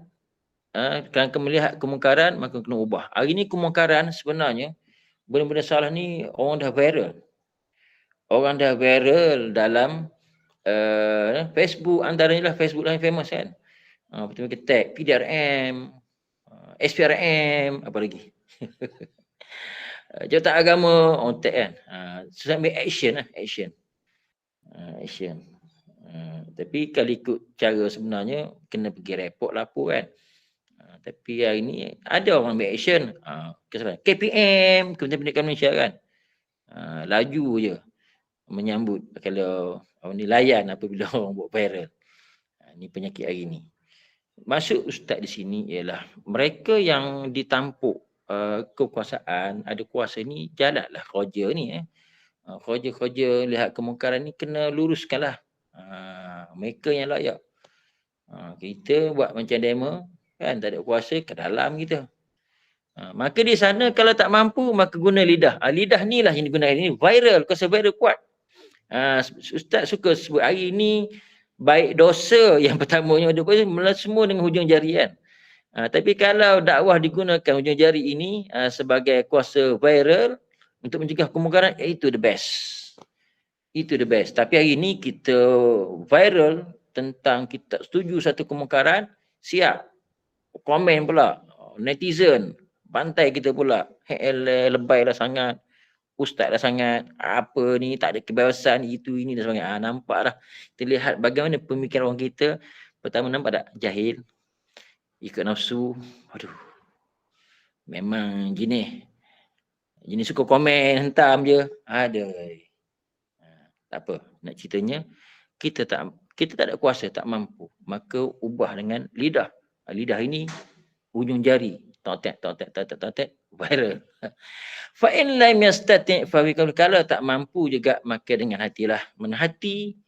kerana melihat kemungkaran, maka kena ubah. Hari ini kemungkaran sebenarnya, benda-benda salah ni orang dah viral. Orang dah viral dalam Facebook, antaranya lah Facebook yang famous kan. Betul ke tag PDRM, SPRM, apa lagi. Jawatan agama, on tag kan. Susah ambil action lah, action. Tapi kalau ikut cara sebenarnya, kena pergi report lapor kan. Tapi hari ni ada orang ambil action. KPM, Kementerian Pendidikan Malaysia kan. Laju je menyambut kalau orang ni layan apabila orang buat viral. Ini penyakit hari ni. Maksud ustaz di sini ialah mereka yang ditampuk kekuasaan, ada kuasa ni, jalanlah kerja ni. Kerja-kerja lihat kemungkaran ni kena luruskanlah. Mereka yang layak. Kita buat macam demo, kan, tak ada kuasa, ke dalam kita. Maka di sana kalau tak mampu, maka guna lidah. Lidah ni lah yang digunakan ini, viral, kuasa viral kuat. Ustaz suka sebut hari ni, baik dosa yang pertamanya ada semua dengan hujung jari kan. Tapi kalau dakwah digunakan hujung jari ini sebagai kuasa viral untuk mencegah kemungkaran, itu the best. Itu the best. Tapi hari ini kita viral tentang kita setuju satu kemungkaran, siap komen pula netizen, bantai kita pula, lebay lah sangat, ustaz lah sangat, apa ni, tak ada kebebasan, itu, ini dan sebagainya. Nampak lah. Kita lihat bagaimana pemikiran orang kita. Pertama nampak tak? Jahil. Ikut nafsu. Aduh. Memang jenis suka komen, hentam je. Ada. Tak apa. Nak ceritanya, kita tak ada kuasa, tak mampu. Maka ubah dengan lidah. Lidah ini, ujung jari. Totek, viral. Fa in lam yastati' fa kalau tak mampu juga, maka dengan hatilah. Hati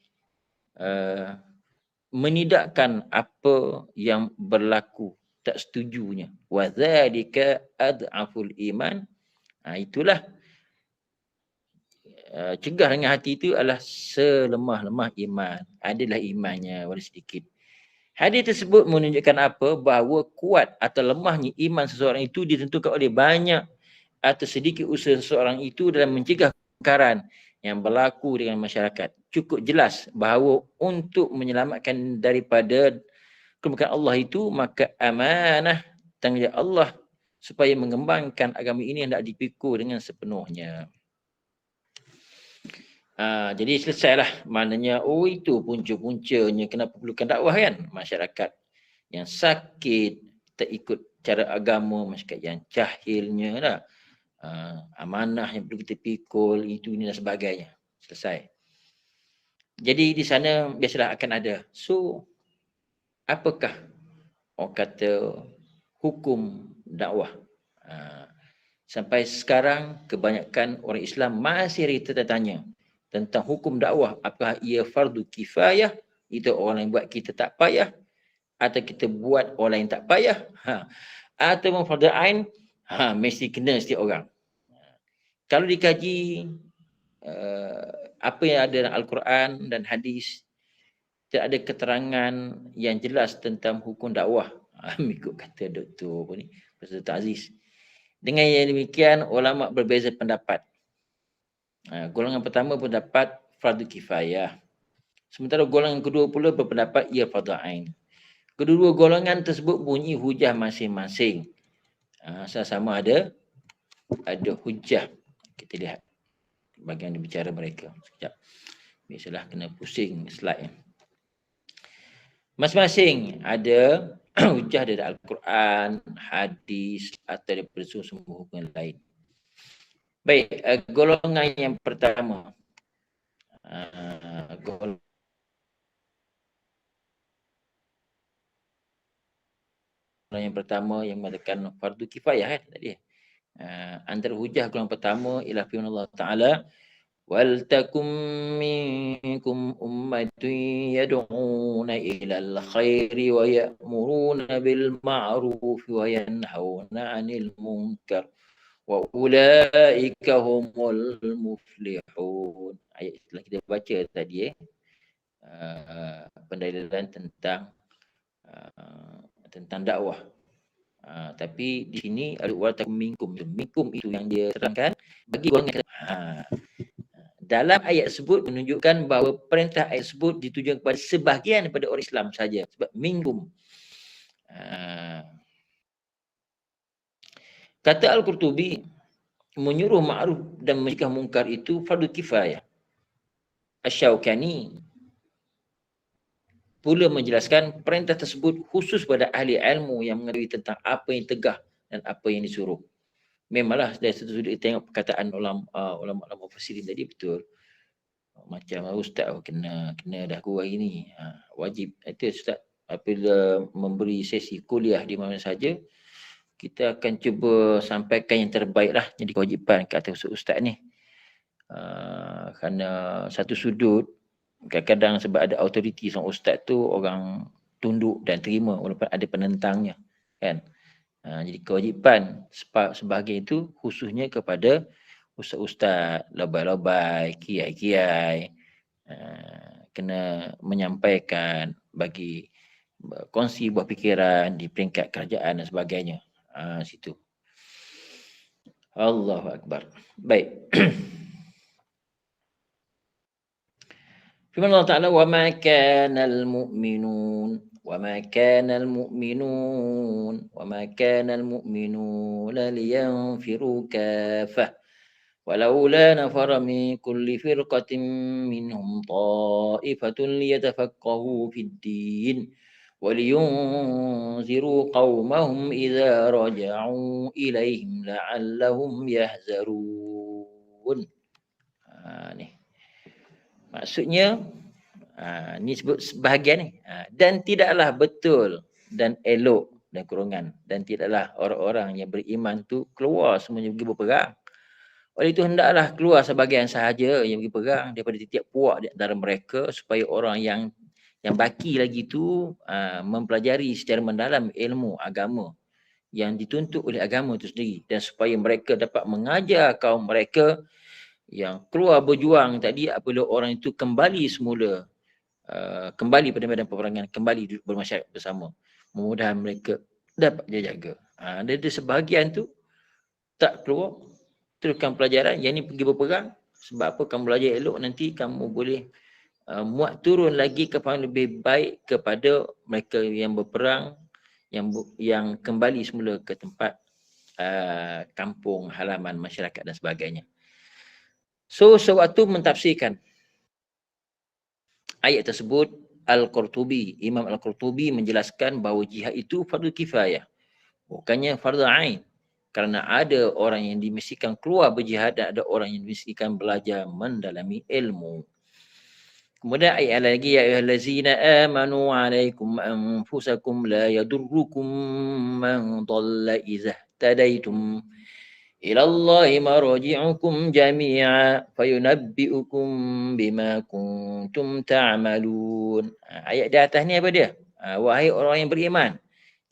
menidakkan apa yang berlaku, tak setujunya. Wa dzalika ad'aful iman. Itulah cegah dengan hati itu adalah selemah-lemah iman. Adalah imannya walaupun sedikit. Hadis tersebut menunjukkan apa? Bahawa kuat atau lemahnya iman seseorang itu ditentukan oleh banyak atau sedikit usaha seseorang itu dalam mencegah kemungkaran yang berlaku dengan masyarakat. Cukup jelas bahawa untuk menyelamatkan daripada kemungkaran Allah itu, maka amanah tanggungjawab Allah supaya mengembangkan agama ini hendak dipikul dengan sepenuhnya. Jadi selesailah. Maknanya, itu punca-puncanya kenapa perlukan dakwah kan. Masyarakat yang sakit, tak ikut cara agama, masyarakat yang jahilnya lah. Amanah yang perlu kita pikul, itu, ini dan sebagainya. Selesai. Jadi di sana biasalah akan ada. So, apakah orang kata hukum dakwah. Sampai sekarang kebanyakan orang Islam masih tertanya tentang hukum dakwah, apakah ia fardu kifayah, itu orang yang buat kita tak payah, atau kita buat orang yang tak payah, atau fardu ain, mesti kena setiap orang. Kalau dikaji apa yang ada dalam Al-Quran dan hadis, tidak ada keterangan yang jelas tentang hukum dakwah. Ikut kata Dr. apa ni, Profesor Aziz. Dengan yang demikian, ulama berbeza pendapat. Golongan pertama berpendapat fardu kifayah. Sementara golongan kedua pula berpendapat ia fardu ain. Kedua-dua golongan tersebut bunyi hujah masing-masing. Sama-sama ada hujah. Kita lihat bagian bicara mereka. Sekejap. Biasalah kena pusing slide. Masing-masing ada hujah dari Al-Quran, hadis atau daripada semua hukum lain. Baik, golongan yang pertama. Golongan yang pertama yang mengatakan fardu kifayah tadi. Antara hujah golongan pertama ialah firman Allah Ta'ala, wal takum minkum ummatun yad'una ilal khairi wa ya'muruna bil ma'ruf wa yanhauna 'anil munkar wa ulaika humul muflihun. Ayat telah kita baca tadi pendalilan tentang dakwah. Tapi di sini ada wal takum minkum. Minkum itu yang dia terangkan bagi golongan. Dalam ayat tersebut menunjukkan bahawa perintah ayat tersebut ditujukan kepada sebahagian daripada orang Islam saja. Sebab minkum. Kata Al-Qurtubi, menyuruh ma'ruf dan mencegah mungkar itu fardu kifayah. Asy-Syaukani pula menjelaskan perintah tersebut khusus pada ahli ilmu yang mengetahui tentang apa yang tegah dan apa yang disuruh. Memanglah dari satu sudut kita tengok perkataan ulama mufassirin tadi betul. Macam ustaz kena dah guru hari ni. Wajib. Itu ustaz apabila memberi sesi kuliah di mana saja, kita akan cuba sampaikan yang terbaik lah. Jadi kewajipan ke atas ustaz ni. Kerana satu sudut, kadang-kadang sebab ada autoriti seorang ustaz tu, orang tunduk dan terima walaupun ada penentangnya. Kan? Jadi kewajipan sebahagian itu khususnya kepada ustaz-ustaz, labai-labai, kiai-kiai, kena menyampaikan, bagi kongsi buah fikiran di peringkat kerajaan dan sebagainya. Situ. Allahu Akbar. Baik. Firman Allah Ta'ala, وَمَا كَانَ الْمُؤْمِنُونَ وما كان المؤمنون لينفروا كافة ولولا نفر من كل فرقة منهم طائفة ليتفقهوا في الدين ولينذروا قومهم إذا رجعوا إليهم لعلهم يحذرون. Maksudnya ni sebut sebahagian ni. Dan tidaklah betul dan elok dan kurungan, dan tidaklah orang-orang yang beriman tu keluar semuanya pergi berperang. Oleh itu hendaklah keluar sebahagian sahaja yang pergi perang daripada tiap puak di antara mereka, supaya orang yang baki lagi tu mempelajari secara mendalam ilmu agama yang dituntut oleh agama itu sendiri, dan supaya mereka dapat mengajar kaum mereka yang keluar berjuang tadi apabila orang itu kembali semula, kembali pada medan peperangan, kembali duduk bermasyarakat bersama. Mudah-mudahan mereka dapat jaga. Dari sebahagian tu tak keluar, teruskan pelajaran. Yang ni pergi berperang. Sebab apa? Kamu belajar elok, nanti kamu boleh muat turun lagi kepada lebih baik kepada mereka yang berperang, yang kembali semula ke tempat kampung, halaman, masyarakat dan sebagainya. So, sewaktu mentafsirkan ayat tersebut, Imam Al-Qurtubi menjelaskan bahawa jihad itu fardu kifayah, bukannya fardu ain. Kerana ada orang yang dimestikan keluar berjihad dan ada orang yang dimestikan belajar mendalami ilmu. Kemudian ayat lagi, ya ayyuhallazina amanu alaikum anfusakum la yadurrukum man dhalla idza tadaitum ila Allahi marji'ukum jami'a fayunabbi'ukum bima kuntum ta'malun. Ayat di atas ni apa dia? Wahai orang yang beriman,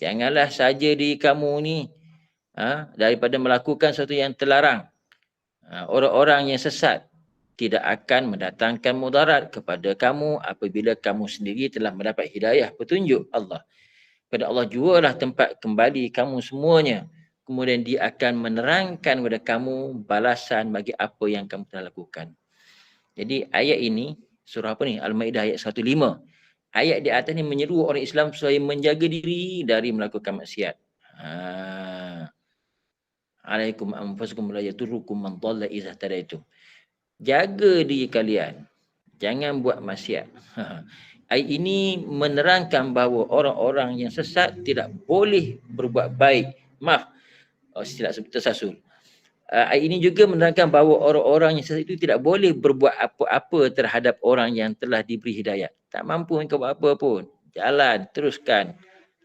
janganlah saja diri kamu ni daripada melakukan sesuatu yang terlarang. Orang-orang yang sesat tidak akan mendatangkan mudarat kepada kamu apabila kamu sendiri telah mendapat hidayah petunjuk Allah. Pada Allah jualah tempat kembali kamu semuanya. Kemudian dia akan menerangkan kepada kamu balasan bagi apa yang kamu telah lakukan. Jadi ayat ini, surah apa ni? Al-Maidah ayat 105. Ayat di atas ni menyeru orang Islam supaya menjaga diri dari melakukan maksiat. Alaikum anfusakum la yadurrukum man dhalla idza tadaitum. Jaga diri kalian. Jangan buat maksiat. Ayat ini menerangkan bahawa orang-orang yang sesat tidak boleh berbuat baik. Maaf, tidak tersasul. Ayat ini juga menerangkan bahawa orang-orang yang sesat itu tidak boleh berbuat apa-apa terhadap orang yang telah diberi hidayah. Tak mampu engkau buat apa pun. Jalan, teruskan.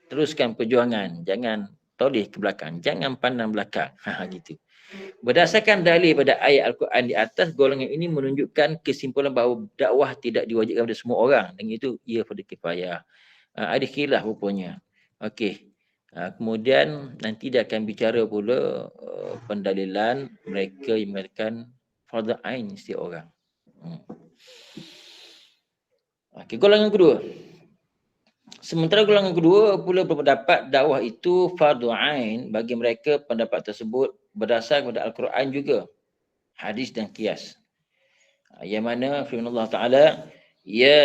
Teruskan perjuangan. Jangan toleh ke belakang. Jangan pandang belakang. Gitu. Berdasarkan dalil pada ayat Al-Quran di atas, golongan ini menunjukkan kesimpulan bahawa dakwah tidak diwajibkan kepada semua orang. Dan itu ia fardu kifayah. Ada khilaf rupanya. Okey. Kemudian nanti dia akan bicara pula pendalilan mereka yang mengatakan fardu ain setiap orang. Okey, golongan kedua. Sementara golongan kedua pula berpendapat dakwah itu fardu ain, bagi mereka pendapat tersebut berdasar kepada Al-Quran juga, hadis dan qiyas. Yang mana firman Allah Ta'ala, ya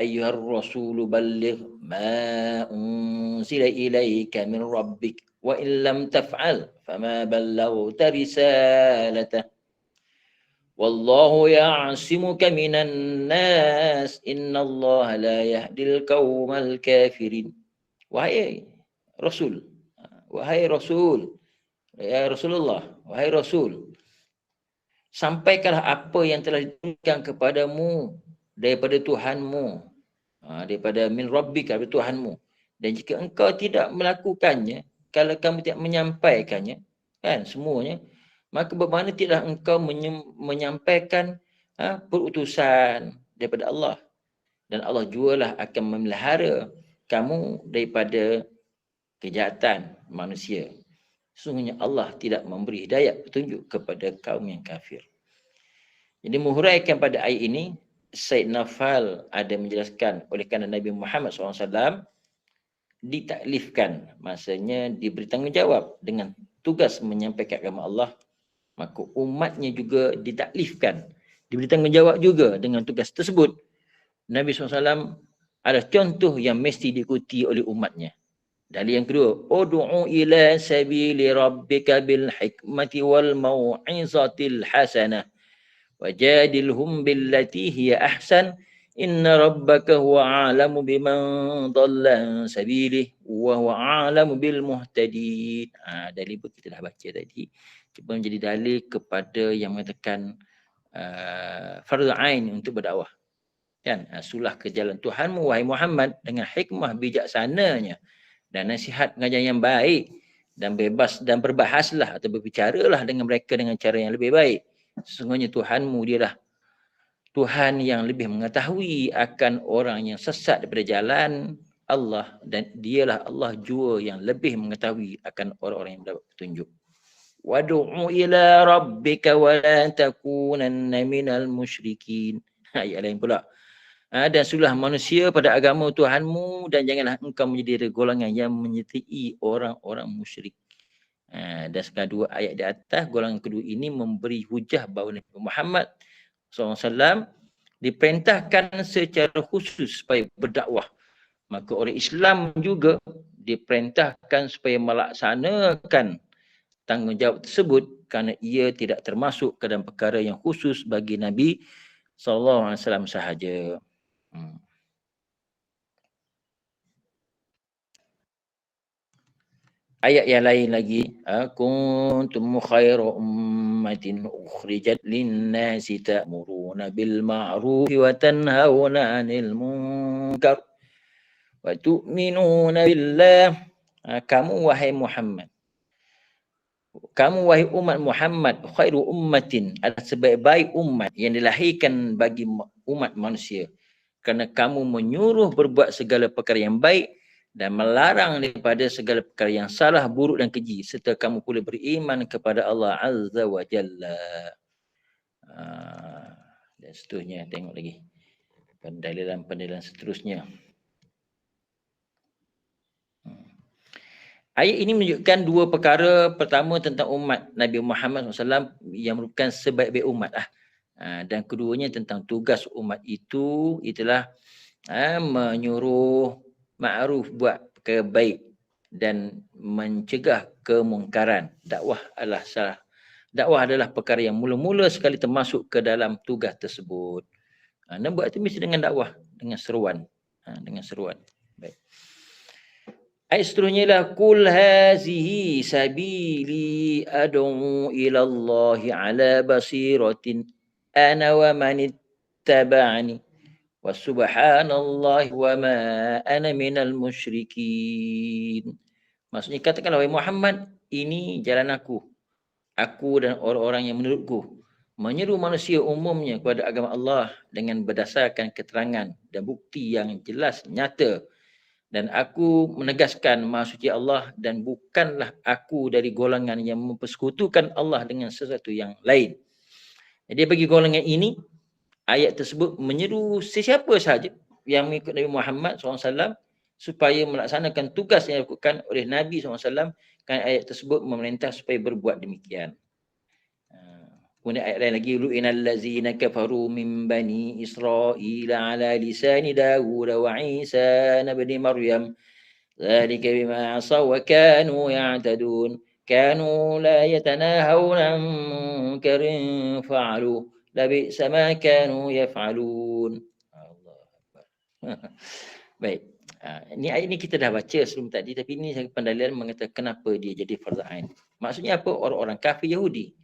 ayyuhar rasul balligh ma unzila ilaika min rabbik wa in lam taf'al fama ballaghta risalatah wallahu ya'simuka minan nas innallaha la yahdil qaumal kafirin. Wahai Rasul, wahai Rasul, ya Rasulullah, wahai Rasul, sampaikanlah apa yang telah diturunkan kepadamu daripada Tuhanmu, daripada min rabbika, daripada Tuhanmu. Dan jika engkau tidak melakukannya, kalau kamu tidak menyampaikannya, kan semuanya, maka bermakna tidaklah engkau menyampaikan perutusan daripada Allah. Dan Allah jualah akan memelihara kamu daripada kejahatan manusia. Sesungguhnya Allah tidak memberi hidayat petunjuk kepada kaum yang kafir. Jadi menghuraikan pada ayat ini, Said Nafal ada menjelaskan oleh kerana Nabi Muhammad SAW ditaklifkan, maksudnya diberi tanggungjawab dengan tugas menyampaikan agama Allah, maka umatnya juga ditaklifkan, diberi tanggungjawab juga dengan tugas tersebut. Nabi SAW adalah contoh yang mesti diikuti oleh umatnya. Dalil yang kedua, ud'u ila sabili rabbika bil hikmati wal mau'izatil hasanah wajadilhum billati hiya ahsan inna rabbaka huwa a'lamu biman dhalla sabilihi wa huwa a'lamu bil muhtadin. Dalil pun kita dah baca tadi. Cuma menjadi dalil kepada yang mengatakan fardu ain untuk berdakwah. Kan? Sulah ke jalan Tuhanmu wahai Muhammad dengan hikmah bijaksananya dan nasihat pengajaran yang baik, dan bebas dan berbahaslah atau berbicaralah dengan mereka dengan cara yang lebih baik. Sesungguhnya Tuhanmu dialah Tuhan yang lebih mengetahui akan orang yang sesat daripada jalan Allah, dan dialah Allah jua yang lebih mengetahui akan orang-orang yang mendapat petunjuk. Wad'u ila rabbika wa la takunanna minal musyrikin. Ayat lain pula. Dan sulah manusia pada agama Tuhanmu dan janganlah engkau menjadi golongan yang menyertai orang-orang musyrik. Dan kedua ayat di atas, golongan kedua ini memberi hujah bahawa Nabi Muhammad SAW diperintahkan secara khusus supaya berdakwah. Maka orang Islam juga diperintahkan supaya melaksanakan tanggungjawab tersebut kerana ia tidak termasuk ke dalam perkara yang khusus bagi Nabi SAW sahaja. Ayat yang lain lagi, kuntum khairu ummatin ukhrijat lin-nasi ta'muruna ta'muruna bil ma'ruf wa tanhauna 'anil munkar wa tu'minuna billah. Kamu wahai Muhammad, kamu wahai umat Muhammad, khairu ummatin, adalah sebaik-baik umat yang dilahirkan bagi umat manusia. Kerana kamu menyuruh berbuat segala perkara yang baik dan melarang daripada segala perkara yang salah, buruk dan keji, serta kamu pula beriman kepada Allah Azza wa Jalla. Dan seterusnya, tengok lagi pendalilan-pendalilan seterusnya. Ayat ini menunjukkan dua perkara. Pertama tentang umat Nabi Muhammad SAW yang merupakan sebaik-baik umat. Dan keduanya tentang tugas umat itu, itulah menyuruh ma'ruf, buat perkara baik, dan mencegah kemungkaran. Dakwah adalah perkara yang mula-mula sekali termasuk ke dalam tugas tersebut. Dan buat itu mesti dengan dakwah, dengan seruan. Baik. Ayat seterusnya ialah kul hazihi sabili ad'u ila Allah ala basiratin ana wa man ittaba'ani wa subhanallahi wa ma ana minal musyrikin. Maksudnya katakanlah wahai Muhammad, ini jalan aku dan orang-orang yang menurutku, menyeru manusia umumnya kepada agama Allah dengan berdasarkan keterangan dan bukti yang jelas nyata. Dan aku menegaskan Maha Suci Allah, dan bukanlah aku dari golongan yang mempersekutukan Allah dengan sesuatu yang lain. Jadi bagi golongan ini, ayat tersebut menyeru sesiapa sahaja yang mengikut Nabi Muhammad SAW supaya melaksanakan tugas yang dilakukan oleh Nabi SAW. Kan ayat tersebut memerintah supaya berbuat demikian. Kemudian ayat lain lagi, lu'inal ladzina kafaru min bani Israil ala lisani Dawud wa Isa ibn Maryam dzalika bima asaw wa kanu ya'tadun kanu la yatanahawna an munkarin fa'alu labi'sa ma kanu yaf'alun. Allah Akbar. Baik. Ini ayat ini kita dah baca sebelum tadi, tapi ini pendalilan mengatakan kenapa dia jadi farz ain. Maksudnya apa? Orang-orang kafir Yahudi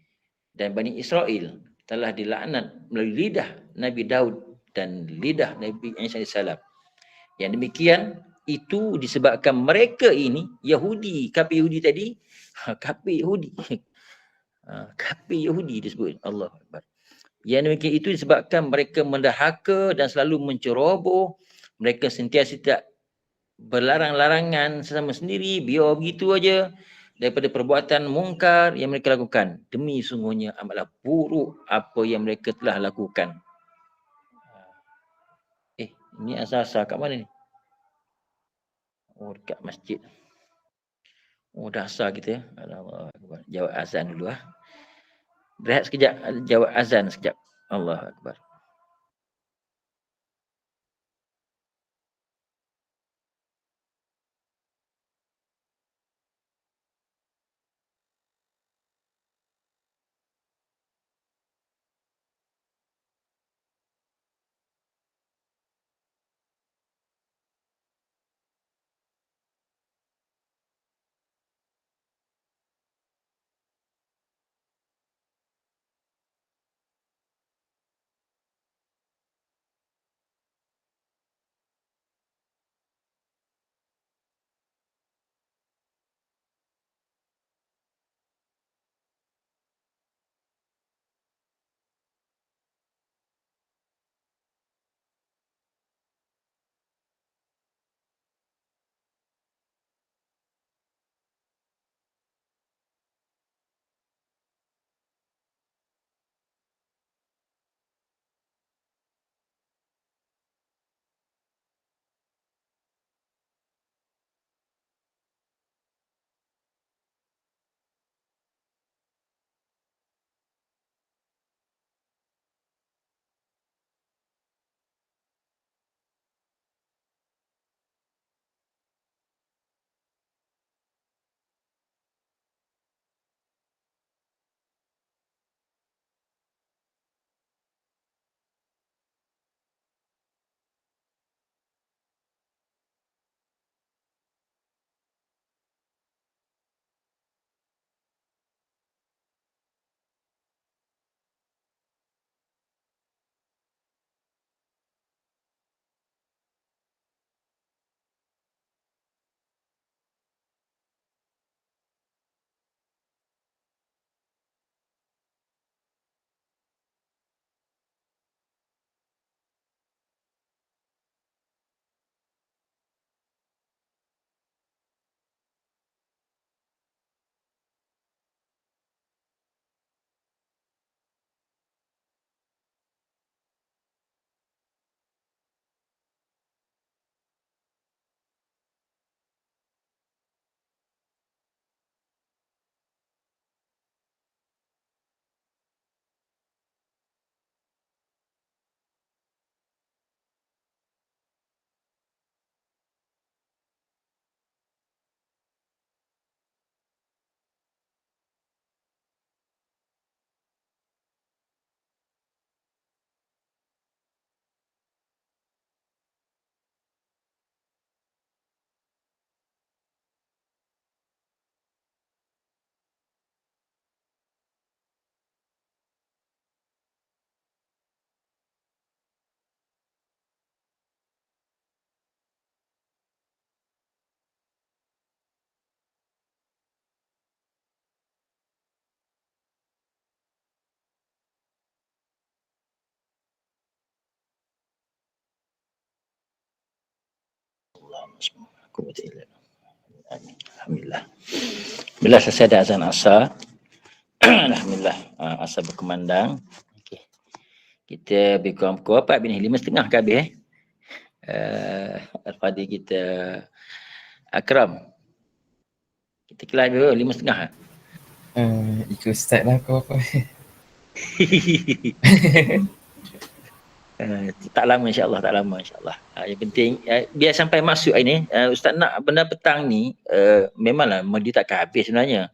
dan Bani Israel telah dilaknat melalui lidah Nabi Daud dan lidah Nabi Isa AS. Yang demikian itu disebabkan mereka ini Yahudi, kafir Yahudi tadi, kafir Yahudi. Kafir Yahudi disebut. Allah Akbar. Yang demikian itu disebabkan mereka mendahaka dan selalu menceroboh. Mereka sentiasa tidak berlarang-larangan sesama sendiri, biar begitu aja daripada perbuatan mungkar yang mereka lakukan. Demi sungguhnya amatlah buruk apa yang mereka telah lakukan. Ini asal-asal kat mana ni? Oh, dekat masjid. Oh, dah asal kita ya. Allah Akbar. Jawab azan dulu . Berehat sekejap, jawab azan sekejap. Allah Akbar. Alhamdulillah. Bila selesai dah azan asar. Alhamdulillah. Asar berkumandang. Okay. Kita lebih kurang pukul 4 bini 5.30 ke habis Al-Fadhil kita Akram. Kita kelas dulu 5.30 Ikut start lah kau apa. Tak lama insyaAllah, tak lama insyaAllah. Yang penting biar sampai masuk hari ni, Ustaz nak benda petang ni, memanglah dia takkan habis sebenarnya.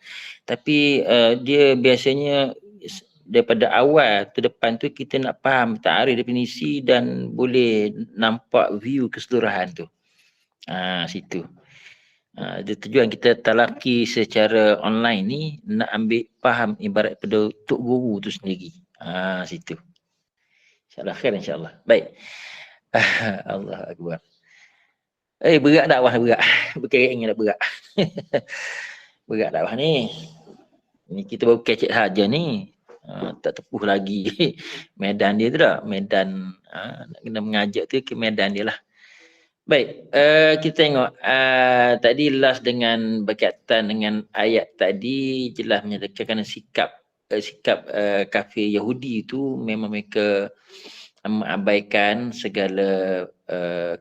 Tapi dia biasanya daripada awal ke depan tu kita nak faham ta'arif, definisi dan boleh nampak view keseluruhan tu. Situ. Tujuan kita talaki secara online ni nak ambil faham ibarat pada tok guru tu sendiri. Situ. InsyaAllah khair insyaAllah. Baik. Allah Akbar. Berat dakwah berat. Berkering nak berat. Berat dakwah ni. Ni kita baru kecek saja ni. Tak tepuh lagi medan dia tu dah. Medan nak kena mengajak tu ke medan dia lah. Baik, kita tengok tadi last dengan berkaitan dengan ayat tadi jelas menyatakan sikap kafir Yahudi itu memang mereka mengabaikan segala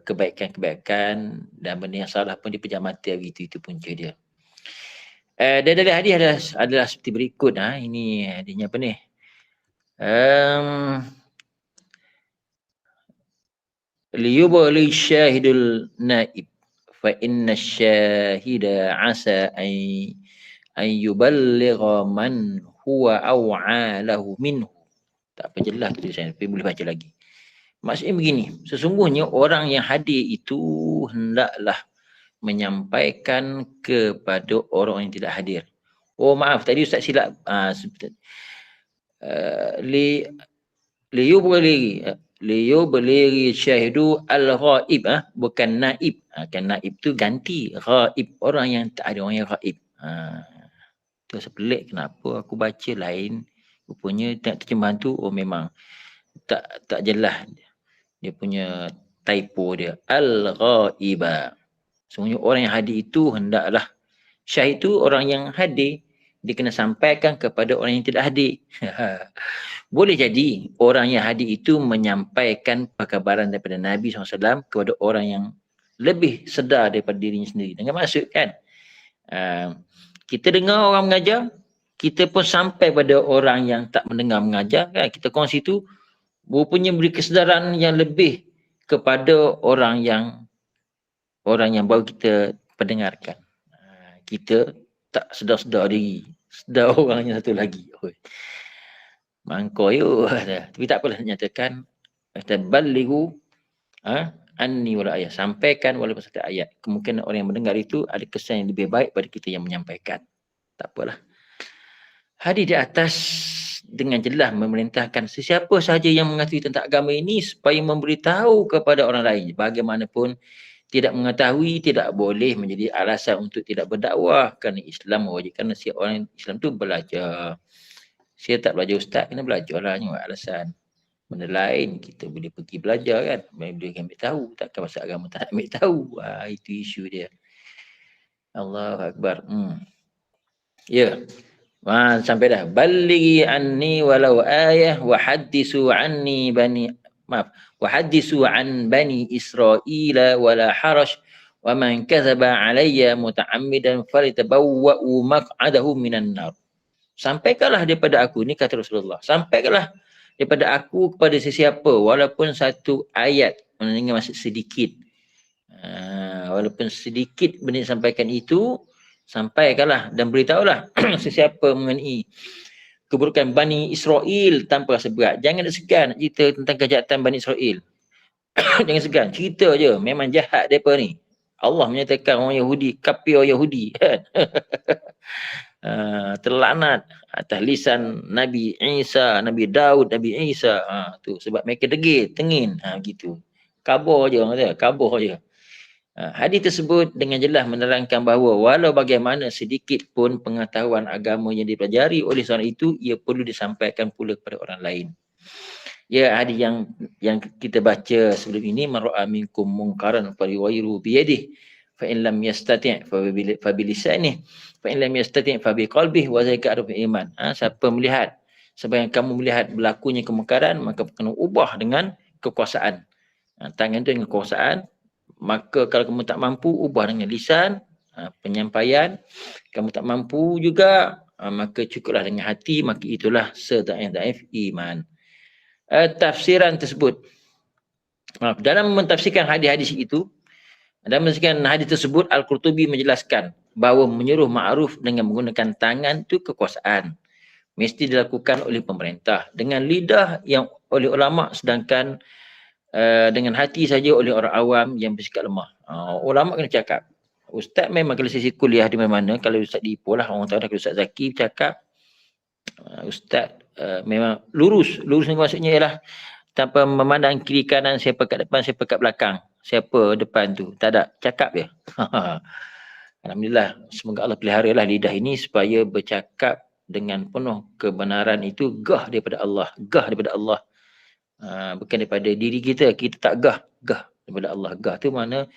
kebaikan-kebaikan dan benda yang salah pun dipejam mata itu punca dia. Dan dari hadis adalah seperti berikut. Ini hadisnya apa ni? Liyubali syahidul naib fa inna syahida asa an yuballigha man huwa aw'a lahu minhu. Tak apa jelas tulisan, tapi boleh baca lagi. Maksudnya begini, sesungguhnya orang yang hadir itu hendaklah menyampaikan kepada orang yang tidak hadir. Oh maaf, tadi Ustaz silap. Liyublighi syahidu al-ghaib, bukan naib. Kan naib tu ganti, ghaib orang yang tak ada, orang yang ghaib. Tu sepelik kenapa aku baca lain. Rupanya tak terjemahan tu memang tak jelas dia punya typo dia. Al-ghaiba. Sebenarnya orang yang hadir itu hendaklah, syahid itu orang yang hadir, dia kena sampaikan kepada orang yang tidak hadir. Boleh jadi orang yang hadir itu menyampaikan perkabaran daripada Nabi SAW kepada orang yang lebih sedar daripada dirinya sendiri. Dengan maksud kan, kita dengar orang mengajar, kita pun sampai pada orang yang tak mendengar mengajar kan. Kita kongsi tu rupanya beri kesedaran yang lebih kepada orang yang baru kita pendengarkan. Kita tak sedar-sedar diri, sedar orang yang satu lagi. Mangkau yuk. Tapi tak apalah, nyatakan balighu anni wala ayat, sampaikan walaupun satu ayat. Kemungkinan orang yang mendengar itu ada kesan yang lebih baik pada kita yang menyampaikan. Tak apalah. Hadis di atas dengan jelas memerintahkan sesiapa sahaja yang mengetahui tentang agama ini supaya memberitahu kepada orang lain. Bagaimanapun tidak mengetahui tidak boleh menjadi alasan untuk tidak berdakwah, kerana Islam mewajibkan setiap orang Islam tu belajar. Saya tak belajar ustaz, kena belajarlah, ni alasan. Benda lain kita boleh pergi belajar kan, boleh ambil tahu, takkan pasal agama tak ambil tahu. Itu isu dia. Allahu Akbar. Ya. Sampai dah. Balighi anni walau ayah wa haddisu anni wa haddisu an bani Israila wala harash wa man kadzaba alayya muta'ammidan falitabawwa'u maq'adahu minan nar. Sampaikanlah daripada aku, ni kata Rasulullah, sampaikanlah daripada aku kepada sesiapa walaupun satu ayat, maknanya masih sedikit, walaupun sedikit benda sampaikan itu, sampaikanlah dan beritahulah sesiapa mengenai keburukan Bani Israel tanpa rasa berat. Jangan segan nak cerita tentang kejahatan Bani Israel. Jangan segan, cerita je, memang jahat mereka ni. Allah menyatakan orang Yahudi, kafir Yahudi kan. Terlaknat atas lisan Nabi Isa, Nabi Daud, Nabi Isa. Tu sebab mereka degil, tengin, gitu. Kabur je, kabur je. Hadis tersebut dengan jelas menerangkan bahawa walau bagaimana sedikit pun pengetahuan agama yang dipelajari oleh seorang itu, ia perlu disampaikan pula kepada orang lain. Ya, hadis yang kita baca sebelum ini, man ra'a minkum munkaran falyughayyirhu biyadihi fa in lam yastati' fa bi lisanihi fa in lam yastati' fa bi qalbihi wa zalika arful iman. Siapa melihat sebahagian kamu melihat berlakunya kemungkaran, maka kena ubah dengan kekuasaan. Tangan tu dengan kekuasaan. Maka kalau kamu tak mampu, ubah dengan lisan, penyampaian. Kamu tak mampu juga, maka cukuplah dengan hati, maka itulah sedaif iman. Tafsiran tersebut, dalam mentafsirkan hadis-hadis itu, dalam mentafsirkan hadis tersebut, Al-Qurtubi menjelaskan bahawa menyuruh ma'ruf dengan menggunakan tangan itu kekuasaan. Mesti dilakukan oleh pemerintah. Dengan lidah yang oleh ulama', sedangkan dengan hati saja oleh orang awam yang bersikap lemah. Ulama' kena cakap. Ustaz memang kalau sesi kuliah di mana-mana, kalau Ustaz di Ipoh lah, orang tahu dah, kalau Ustaz Zaki bercakap, Ustaz memang lurus. Lurus ni maksudnya ialah tanpa memandang kiri kanan, siapa kat depan, siapa kat belakang. Siapa depan tu. Tak ada. Cakap je. Alhamdulillah. Semoga Allah peliharalah lidah ini supaya bercakap dengan penuh kebenaran itu gah daripada Allah. Gah daripada Allah. Bukan daripada diri kita. Kita tak gah. Gah daripada Allah. Gah tu mana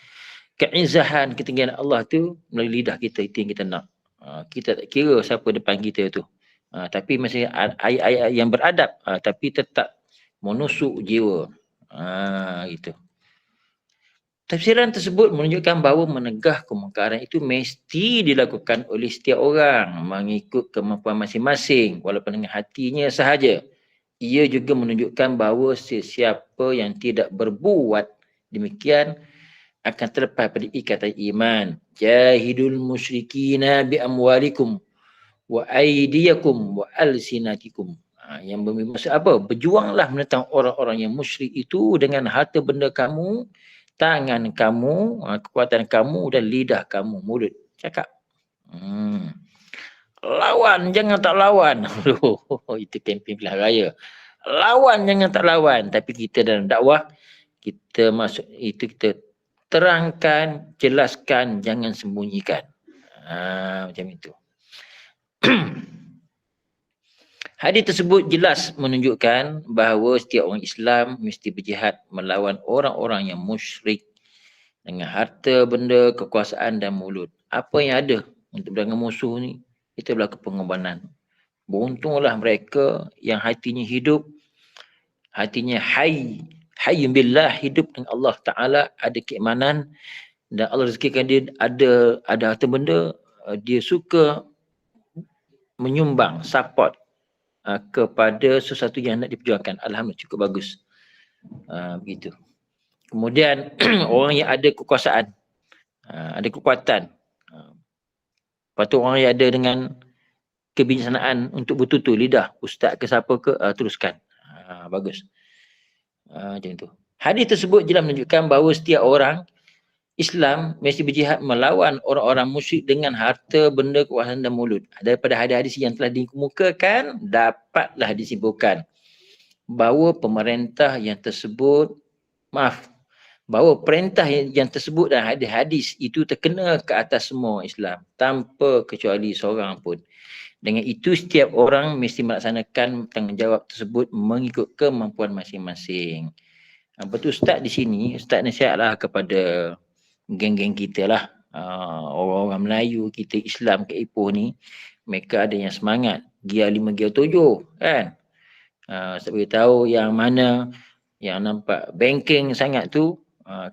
keizahan, ketinggian Allah tu melalui lidah kita. Itu yang kita nak. Kita tak kira siapa depan kita tu. Tapi masih ayat-ayat yang beradab. Tapi tetap menusuk jiwa. Gitu. Tafsiran tersebut menunjukkan bahawa menegah kemungkaran itu mesti dilakukan oleh setiap orang mengikut kemampuan masing-masing walaupun dengan hatinya sahaja. Ia juga menunjukkan bahawa sesiapa yang tidak berbuat demikian akan terlepas pada ikatan iman. Jahidul musyrikina bi amwalikum wa aydiyakum wa alsinatikum. Yang bermaksud apa? Berjuanglah menentang orang-orang yang musyrik itu dengan harta benda kamu, tangan kamu, kekuatan kamu dan lidah kamu, mulut. Cakap. Lawan, jangan tak lawan. Itu kempen pilihan raya. Lawan, jangan tak lawan. Tapi kita dalam dakwah, kita masuk itu kita terangkan, jelaskan, jangan sembunyikan. Macam itu. Hadis tersebut jelas menunjukkan bahawa setiap orang Islam mesti berjihad melawan orang-orang yang musyrik dengan harta, benda, kekuasaan dan mulut. Apa yang ada untuk berdagang musuh ni, itu berlaku pengorbanan. Beruntunglah mereka yang hatinya hidup, hatinya hayyun billah, hidup dengan Allah Ta'ala, ada keimanan dan Allah rezekikan dia ada harta benda, dia suka menyumbang, support kepada sesuatu yang nak diperjuangkan. Alhamdulillah, cukup bagus. Begitu. Kemudian orang yang ada kekuasaan, ada kekuatan. Lepas tu orang yang ada dengan kebijaksanaan untuk bertutur lidah, ustaz ke siapa ke, teruskan. Bagus. Macam tu. Hadis tersebut jelas menunjukkan bahawa setiap orang Islam mesti berjihad melawan orang-orang musyrik dengan harta, benda, kekuasaan dan mulut. Daripada hadis-hadis yang telah dikemukakan, dapatlah disimpulkan bahawa pemerintah yang tersebut, bahawa perintah yang tersebut dan hadis-hadis itu terkena ke atas semua Islam tanpa kecuali seorang pun. Dengan itu setiap orang mesti melaksanakan tanggungjawab tersebut mengikut kemampuan masing-masing. Betul Ustaz di sini, Ustaz nasihatlah kepada geng-geng kita lah, orang-orang Melayu kita Islam ke Ipoh ni, mereka ada yang semangat gear 5 gear 7 kan. Saya beritahu yang mana yang nampak banking sangat tu,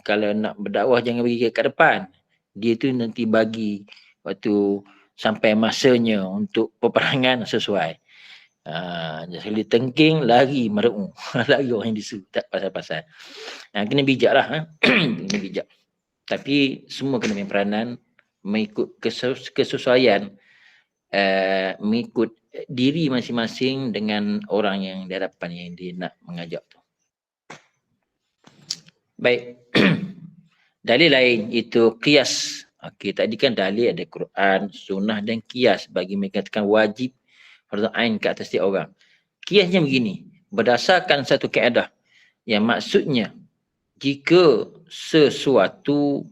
kalau nak berdakwah jangan bagi kat depan, dia tu nanti bagi waktu sampai masanya untuk peperangan sesuai. Jadi tengking lari mereu. Lari orang yang disuruh, tak pasal-pasal. Kena bijak lah. Kena bijak. Tapi semua kena main peranan mengikut kesesuaian, mengikut diri masing-masing dengan orang yang di hadapan yang dia nak mengajak tu. Baik. Dalil lain itu qiyas. Okey, tadi kan dalil ada Quran, sunnah dan qiyas bagi mengatakan wajib fardu ain ke atas setiap orang. Qiyasnya begini, berdasarkan satu kaedah yang maksudnya jika sesuatu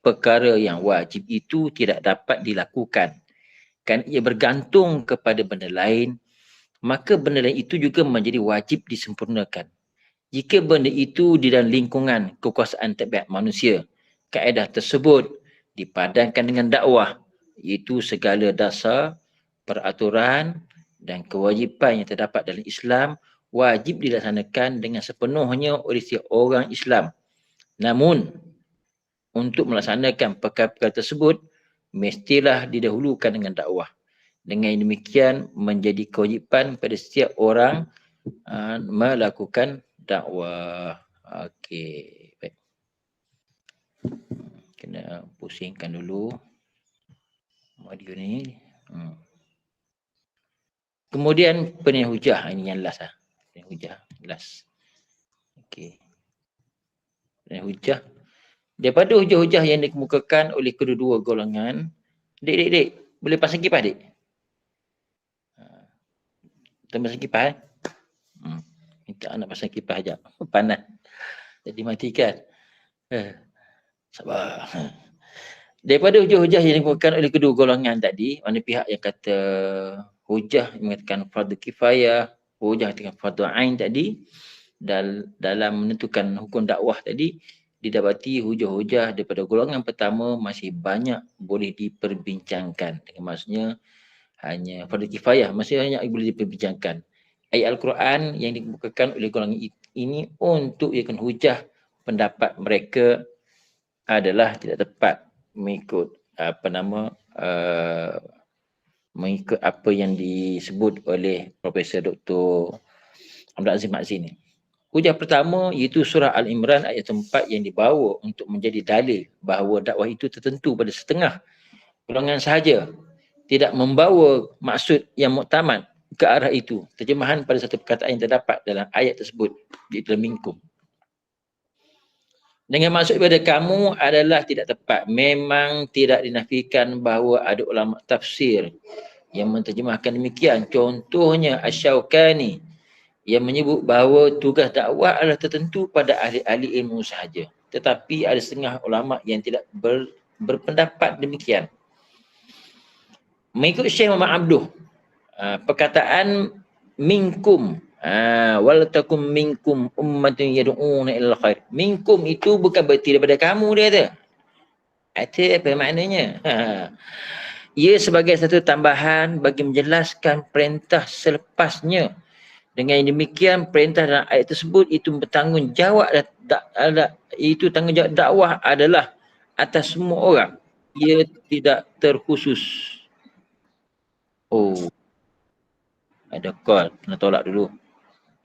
perkara yang wajib itu tidak dapat dilakukan kan ia bergantung kepada benda lain, maka benda lain itu juga menjadi wajib disempurnakan. Jika benda itu di dalam lingkungan kekuasaan tabiat manusia, kaedah tersebut dipadankan dengan dakwah, iaitu segala dasar, peraturan dan kewajipan yang terdapat dalam Islam wajib dilaksanakan dengan sepenuhnya oleh setiap orang Islam. Namun, untuk melaksanakan perkara-perkara tersebut, mestilah didahulukan dengan dakwah. Dengan demikian, menjadi kewajipan pada setiap orang melakukan dakwah. Okey, baik. Kena pusingkan dulu audio ni. Kemudian pening hujah, ini yang last lah. Pening hujah, last. Okey. Pening hujah. Daripada hujah-hujah yang dikemukakan oleh kedua-dua golongan, dek, boleh pasang kipas, dek? Kita pasang kipas, eh? Minta anak pasang kipas sekejap. Panas. Jadi matikan. Sabar. Daripada hujah-hujah yang dikemukakan oleh kedua golongan tadi, mana pihak yang kata hujah yang mengatakan fardu kifayah, hujah dengan fardu ain tadi, dalam menentukan hukum dakwah tadi, didapati hujah-hujah daripada golongan pertama masih banyak boleh diperbincangkan. Dengan maksudnya hanya fardu kifayah masih banyak boleh diperbincangkan. Ayat Al-Quran yang dikemukakan oleh golongan ini untuk iakan hujah pendapat mereka adalah tidak tepat mengikut mengikut apa yang disebut oleh Profesor Dr. Abdul Azim Makzi ni. Hujah pertama iaitu surah Al-Imran ayat 4 yang dibawa untuk menjadi dalil bahawa dakwah itu tertentu pada setengah golongan sahaja, tidak membawa maksud yang muktamad ke arah itu. Terjemahan pada satu perkataan yang terdapat dalam ayat tersebut iaitu minkum. Dengan maksud kepada kamu adalah tidak tepat. Memang tidak dinafikan bahawa ada ulama tafsir yang menterjemahkan demikian. Contohnya Asy-Syaukani yang menyebut bahawa tugas dakwah adalah tertentu pada ahli-ahli ilmu sahaja. Tetapi ada setengah ulama yang tidak berpendapat demikian. Mengikut Syekh Muhammad Abduh, perkataan minkum, wal takum minkum ummatun yad'una ilal khair. Minkum itu bukan berarti daripada kamu, dia kata. Itu apa maknanya? Ia sebagai satu tambahan bagi menjelaskan perintah selepasnya. Dengan demikian, perintah dalam ayat tersebut itu bertanggungjawab, itu tanggungjawab dakwah adalah atas semua orang. Ia tidak terkhusus. Oh, ada call, kena tolak dulu.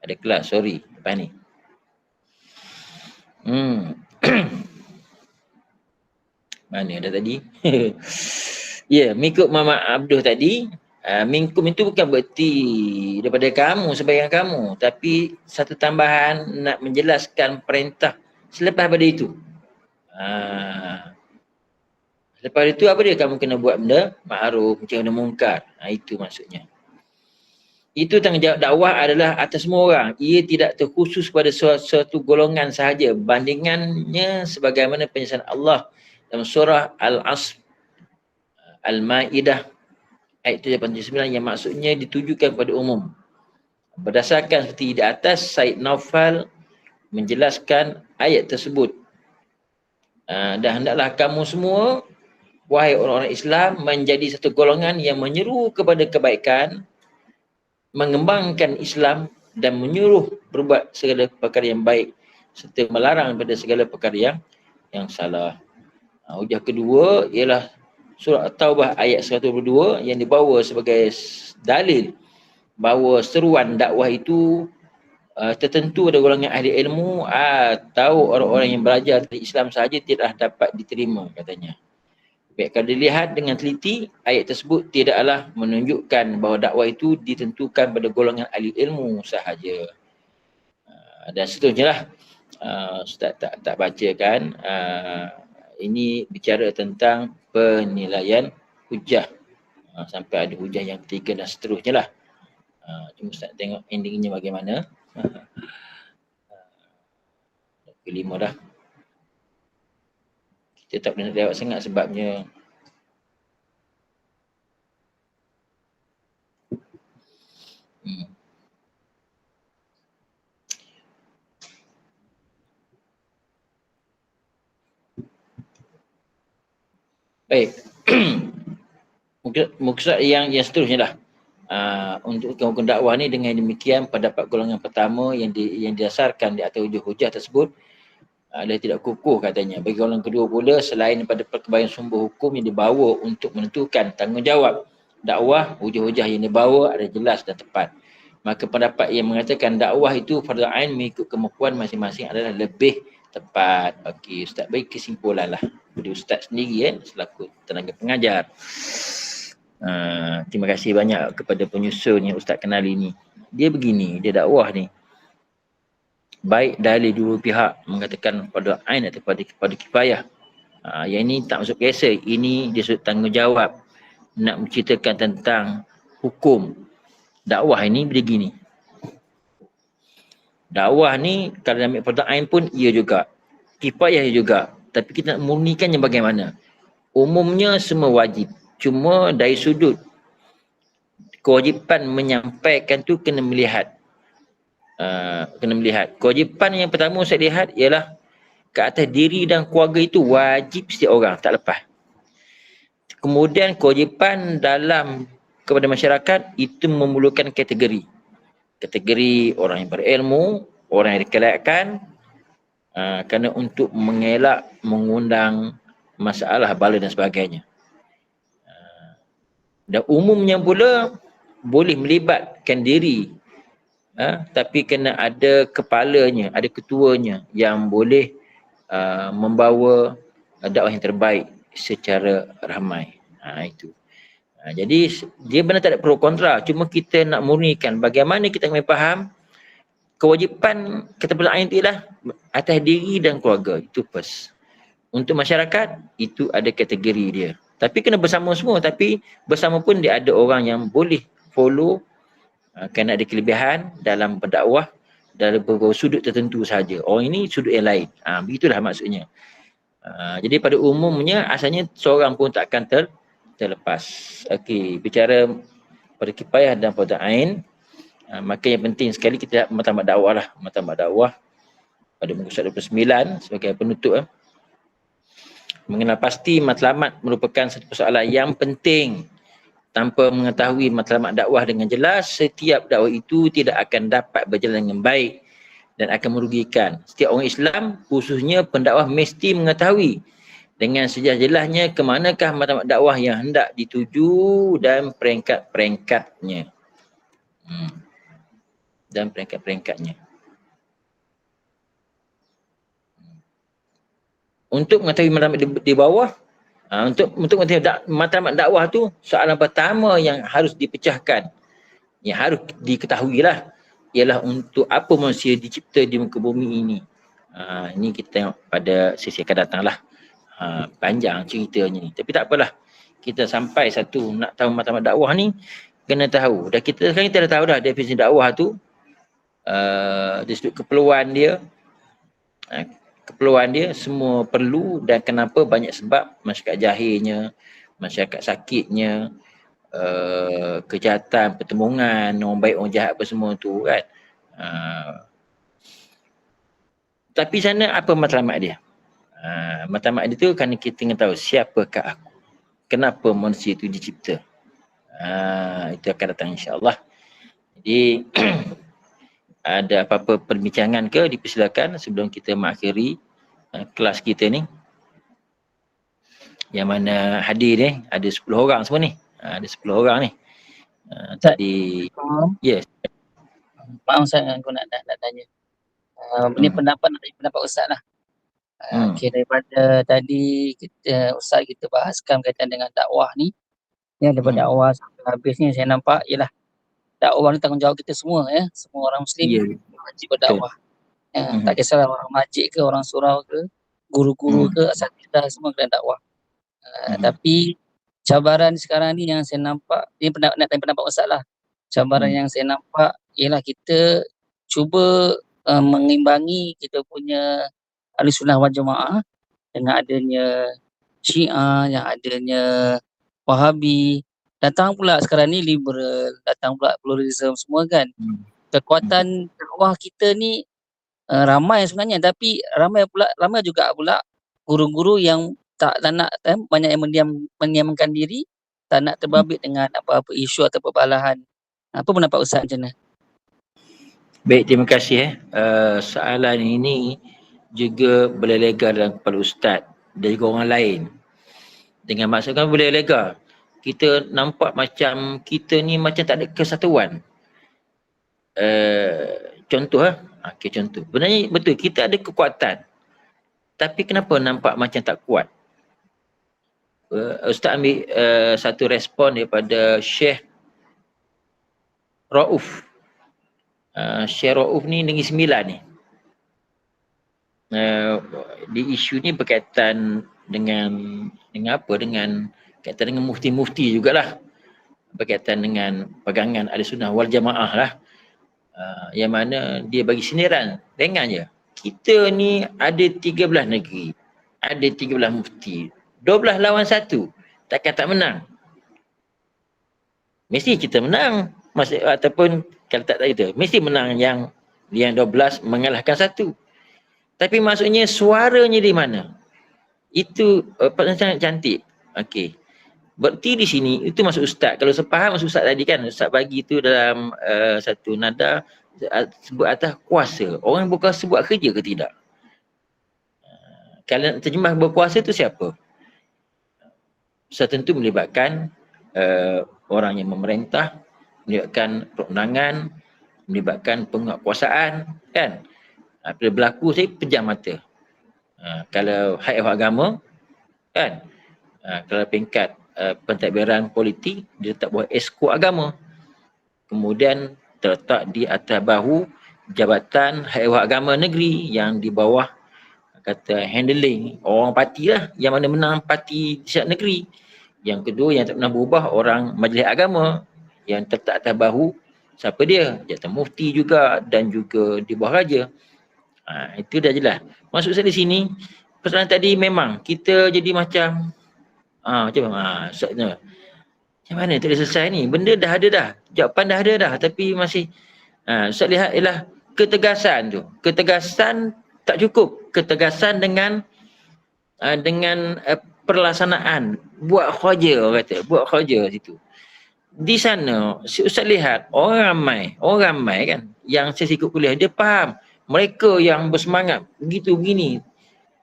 Ada kelas, sorry. Lepas ni. Mana dah tadi? Ya, mengikut Mama Abduh tadi, minkum itu bukan berarti daripada kamu, sebahagian kamu. Tapi satu tambahan nak menjelaskan perintah selepas pada itu. Selepas itu apa dia? Kamu kena buat benda ma'ruf, mencegah benda mungkar. Itu maksudnya. Itu tanggungjawab dakwah adalah atas semua orang. Ia tidak terkhusus pada suatu golongan sahaja. Bandingannya sebagaimana penjelasan Allah dalam surah Al-Asr, Al-Ma'idah ayat 79 yang maksudnya ditujukan kepada umum. Berdasarkan seperti di atas, Said Naufal menjelaskan ayat tersebut. Dan hendaklah kamu semua, wahai orang-orang Islam, menjadi satu golongan yang menyeru kepada kebaikan, mengembangkan Islam dan menyuruh berbuat segala perkara yang baik serta melarang daripada segala perkara yang salah. Hujah kedua ialah surah At-Taubah ayat 122 yang dibawa sebagai dalil bahawa seruan dakwah itu tertentu pada golongan ahli ilmu atau orang-orang yang belajar dari Islam sahaja tidak dapat diterima, katanya. Baik, kalau dilihat dengan teliti, ayat tersebut tidaklah menunjukkan bahawa dakwah itu ditentukan pada golongan ahli ilmu sahaja. Dan seterusnya lah. Ustaz tak bacakan. Ini bicara tentang penilaian hujah. Sampai ada hujah yang ketiga dan seterusnya lah. Cuma Ustaz tengok endingnya bagaimana. Kelima dah. Kita tak boleh nak lewat sangat sebabnya Baik. Maksud yang seterusnya lah. Untuk hukum dakwah ni dengan demikian pendapat golongan pertama yang didasarkan di atas hujah-hujah tersebut adalah tidak kukuh katanya. Bagi golongan kedua pula, selain daripada perkembangan sumber hukum yang dibawa untuk menentukan tanggungjawab dakwah, hujah-hujah yang dibawa adalah jelas dan tepat. Maka pendapat yang mengatakan dakwah itu fardu ain mengikut kemampuan masing-masing adalah lebih tepat. Okey, Ustaz bagi kesimpulan lah. Dari Ustaz sendiri selaku tenaga pengajar. Terima kasih banyak kepada penyusun yang Ustaz kenali ni. Dia begini, dia dakwah ni. Baik dalil dua pihak mengatakan pada ain atau pada kifayah. Yang ini tak masuk biasa. Ini dia sudut tanggungjawab. Nak menceritakan tentang hukum. Dakwah ini begini. Dakwah ni kalau ambil pada ain pun ia juga. Kifayah juga. Tapi kita nak murnikannya bagaimana? Umumnya semua wajib. Cuma dari sudut kewajipan menyampaikan tu kena melihat. Kewajipan yang pertama saya lihat ialah ke atas diri dan keluarga itu wajib setiap orang, tak lepas. Kemudian kewajipan dalam kepada masyarakat itu memerlukan kategori. Kategori orang yang berilmu, orang yang dikelayakan, kerana untuk mengelak, mengundang masalah, bala dan sebagainya. Dan umumnya pula boleh melibatkan diri, tapi kena ada kepalanya, ada ketuanya yang boleh membawa dakwah yang terbaik secara ramai. Itu. Jadi dia benar tak ada pro kontra, cuma kita nak murnikan bagaimana kita kena faham kewajipan kata pertanyaan itu ialah atas diri dan keluarga, itu first. Untuk masyarakat itu ada kategori dia. Tapi kena bersama semua, tapi bersama pun dia ada orang yang boleh follow kerana ada kelebihan dalam berdakwah dalam beberapa sudut tertentu saja. Orang ini sudut yang lain. Begitulah maksudnya. Jadi pada umumnya asalnya seorang pun takkan terlepas. Okey, bicara pada kifayah dan pada ain, maka yang penting sekali kita matlamat dakwah lah. Matlamat dakwah pada muka surat 29 sebagai penutup. Mengenal pasti matlamat merupakan satu persoalan yang penting. Tanpa mengetahui matlamat dakwah dengan jelas, setiap dakwah itu tidak akan dapat berjalan dengan baik dan akan merugikan. Setiap orang Islam, khususnya pendakwah, mesti mengetahui dengan sejelas-jelasnya ke manakah matlamat dakwah yang hendak dituju dan peringkat-peringkatnya. Dan peringkat-peringkatnya. Untuk mengetahui matlamat di bawah, untuk mengetahui matlamat dakwah tu, soalan pertama yang harus dipecahkan, yang harus diketahui lah, ialah untuk apa manusia dicipta di muka bumi ini. Ini kita tengok pada sesi akan datang lah. Panjang ceritanya ni. Tapi tak apalah. Kita sampai satu nak tahu matlamat dakwah ni, kena tahu. Dan sekarang kita dah tahu dah definisi dakwah tu, dari sudut keperluan dia, semua perlu dan kenapa banyak sebab masyarakat jahilnya, masyarakat sakitnya, kejahatan, pertemuan, orang baik, orang jahat apa semua tu kan. Tapi sana apa matlamat dia? Matlamat dia tu kerana kita ingin tahu siapakah aku, kenapa manusia itu dicipta. Itu akan datang insya-Allah. Jadi ada apa-apa perbincangan ke, dipersilakan sebelum kita mengakhiri kelas kita ni. Yang mana hadir ni ada 10 orang semua ni. Ada 10 orang ni. Tadi yes. Maaf saya aku nak tanya. Ini pendapat Ustaz lah. Okay, daripada tadi Ustaz kita bahaskan berkaitan dengan dakwah ni. Ya, daripada awal sampai habis ni saya nampak ialah dakwah ni tanggungjawab kita semua ya. Semua orang Muslim wajib berdakwah. Tak kisahlah orang majid ke, orang surau ke, guru-guru ke, asatidz semua kena dakwah. Tapi cabaran sekarang ni yang saya nampak, ini nak tanya pendapat Ustaz lah. Cabaran yang saya nampak ialah kita cuba mengimbangi kita punya Ahlussunnah wal Jamaah dengan adanya Syiah, yang adanya Wahabi. Datang pula sekarang ni liberal, datang pula pluralism semua kan. Kekuatan dakwah kita ni ramai sebenarnya, tapi ramai juga guru-guru yang tak nak banyak yang mendiamkan diri, tak nak terbabit dengan apa-apa isu atau perbalahan. Apa pendapat Ustaz macam mana? Baik, terima kasih. Soalan ini juga boleh lega dalam kepala Ustaz dan juga orang lain. Dengan maksudkan boleh lega. Kita nampak macam kita ni macam tak ada kesatuan. Contoh okay, contoh. Sebenarnya betul, kita ada kekuatan. Tapi kenapa nampak macam tak kuat? Ustaz ambil satu respon daripada Syekh Rauf. Syekh Rauf ni Negeri Sembilan ni. Di isu ni berkaitan dengan apa? Dengan kaitan dengan mufti-mufti jugalah. Berkaitan dengan pegangan Ahlussunnah wal Jamaah lah. Yang mana dia bagi sindiran. Ringan je. Kita ni ada 13 negeri. Ada 13 mufti. 12 lawan 1. Takkan tak menang. Mesti kita menang. Ataupun kalau tak kita, mesti menang yang 12 mengalahkan 1. Tapi maksudnya suaranya di mana? Itu sangat cantik. Okey. Berarti di sini, itu maksud Ustaz. Kalau sepaham maksud Ustaz tadi kan, Ustaz bagi itu dalam satu nada, sebut atas kuasa. Orang berkuasa buat kerja ke tidak? Kalau terjemah berkuasa tu siapa? Ustaz tentu melibatkan orang yang memerintah, melibatkan perundangan, melibatkan penguatkuasaan, kan? Bila berlaku saya pejam mata. Kalau hak agama, kan? Kalau peringkat pentadbiran politik, dia letak bawah esko agama. Kemudian terletak di atas bahu Jabatan Hak Agama Negeri yang di bawah kata handling orang parti lah, yang mana menang parti di setiap negeri. Yang kedua yang tak pernah berubah orang Majlis Agama yang terletak atas bahu siapa dia? Jabatan Mufti juga dan juga di bawah Raja. Itu dah jelas. Maksud saya di sini, persoalan tadi memang kita jadi macam soalnya macam mana tak boleh selesai ni? Benda dah ada dah. Jawapan dah ada dah. Tapi masih Ustaz lihat ialah ketegasan tu. Ketegasan tak cukup. Ketegasan dengan perlaksanaan. Buat kerja orang kata. Buat kerja situ. Di sana, si Ustaz lihat orang ramai kan yang saya ikut kuliah, dia faham. Mereka yang bersemangat begitu begini.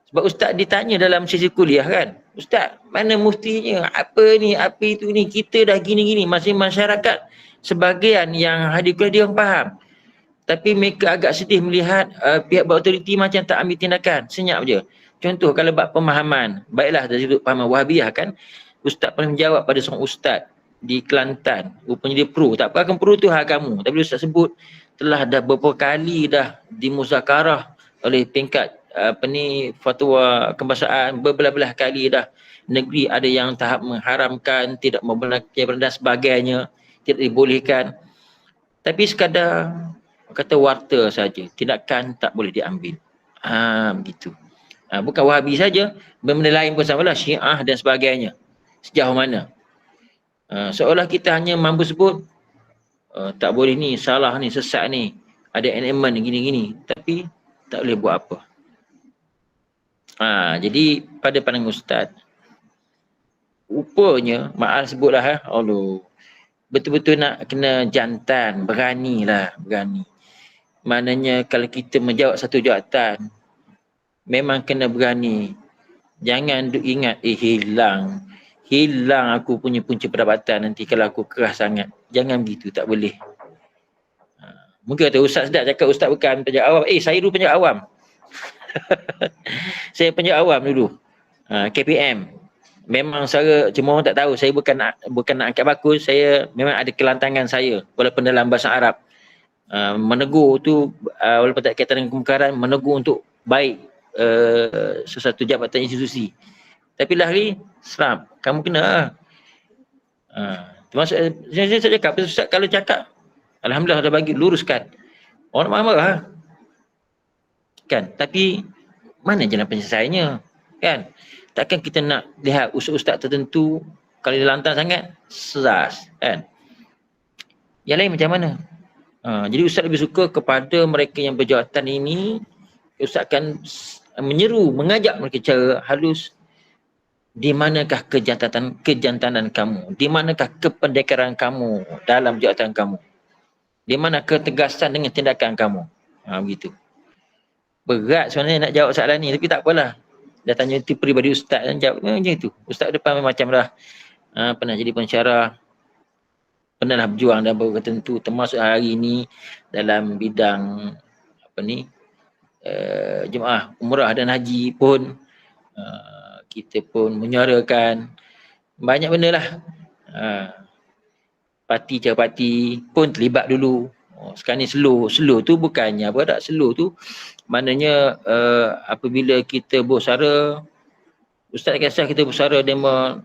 Sebab Ustaz ditanya dalam sesi kuliah kan, Ustaz, mana muftinya? Apa ni? Apa itu ni? Kita dah gini-gini. Masih masyarakat sebahagian yang hadir kuliah dia orang faham. Tapi mereka agak sedih melihat pihak berautoriti macam tak ambil tindakan. Senyap je. Contoh kalau bab pemahaman, baiklah dari sudut pemahaman Wahabiyah kan, Ustaz pernah menjawab pada seorang ustaz di Kelantan. Rupanya dia pro. Tak apa, akan pro tu hak kamu. Tapi Ustaz sebut telah dah beberapa kali dah dimuzakarah oleh peringkat fatwa kebangsaan, berbelah-belah kali dah negeri ada yang tahap mengharamkan, tidak membenarkan dan sebagainya, tidak dibolehkan. Tapi sekadar kata warta saja, tindakan tak boleh diambil. Begitu. Bukan Wahabi saja, benda lain pun samalah, Syiah dan sebagainya. Sejauh mana? Seolah kita hanya mampu sebut tak boleh ni, salah ni, sesat ni, ada elemen gini-gini, tapi tak boleh buat apa. Jadi pada pandangan Ustaz, rupanya, maaf sebutlah Allah, betul-betul nak kena jantan, berani. Maknanya kalau kita menjawab satu jawatan, memang kena berani. Jangan duk ingat, hilang aku punya punca pendapatan nanti kalau aku keras sangat. Jangan begitu, tak boleh. Mungkin kata Ustaz sedap cakap Ustaz bukan penjawab awam. Saya dulu penjawab awam. Saya penjawab awam dulu. KPM. Memang saya, cuma orang tak tahu, saya bukan nak angkat bakus, saya memang ada kelantangan saya walaupun dalam bahasa Arab. Menegur tu walaupun tak kaitan dengan kemungkaran, menegur untuk baik sesuatu jabatan institusi. Tapi lahir seram, kamu kena termasuk saya cakap, Ustaz kalau cakap alhamdulillah dah bagi luruskan. Orang marah-marah kan, tapi mana jalan penyelesaiannya kan? Takkan kita nak lihat ustaz-ustaz tertentu kalau dia lantang sangat seras kan? Yang lain macam mana? Jadi ustaz lebih suka kepada mereka yang berjawatan ini, ustaz akan menyeru, mengajak mereka cara halus Di manakah kejantanan kamu? Di manakah kependekaran kamu dalam jawatan kamu? Di mana ketegasan dengan tindakan kamu? Begitu. Berat sebenarnya nak jawab soalan ni, tapi tak apalah. Dah tanya itu peribadi ustaz dan jawab macam itu. Ustaz depan macam dah pernah jadi pensyarah, pernahlah berjuang dalam beberapa tertentu, termasuk hari ini dalam bidang jemaah umrah dan haji pun kita pun menyuarakan banyak benda lah. Parti pun terlibat dulu. Sekarang ni slow tu bukannya apa tak, slow tu maknanya apabila kita bersara, ustaz kisah kita bersara demo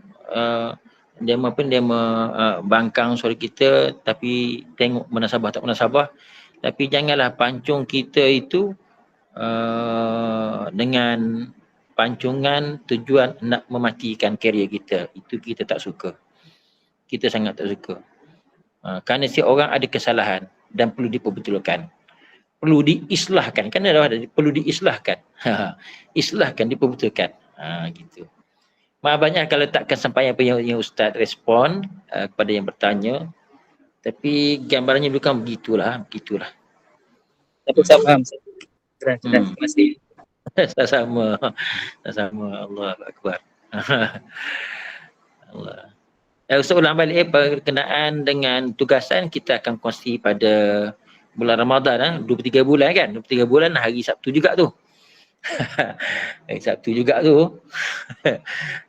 bangkang suara kita, tapi tengok munasabah tak munasabah, tapi janganlah pancung kita itu dengan pancungan tujuan nak mematikan karier kita. Itu kita tak suka. Kita sangat tak suka. Kerana si orang ada kesalahan dan perlu diperbetulkan. Perlu diislahkan. Kan ada perlu diislahkan. Islahkan, diperbetulkan. Gitu. Maaf banyak kalau takkan sampai apa yang Ustaz respon kepada yang bertanya. Tapi gambarannya bukan begitulah. Tapi saya faham. Terima kasih. Sama. Allah Akbar. Allah. Ustaz ulang balik berkenaan dengan tugasan kita akan kongsi pada bulan Ramadan 23 bulan kan. 23 bulan hari Sabtu juga tu. Hari Sabtu juga tu.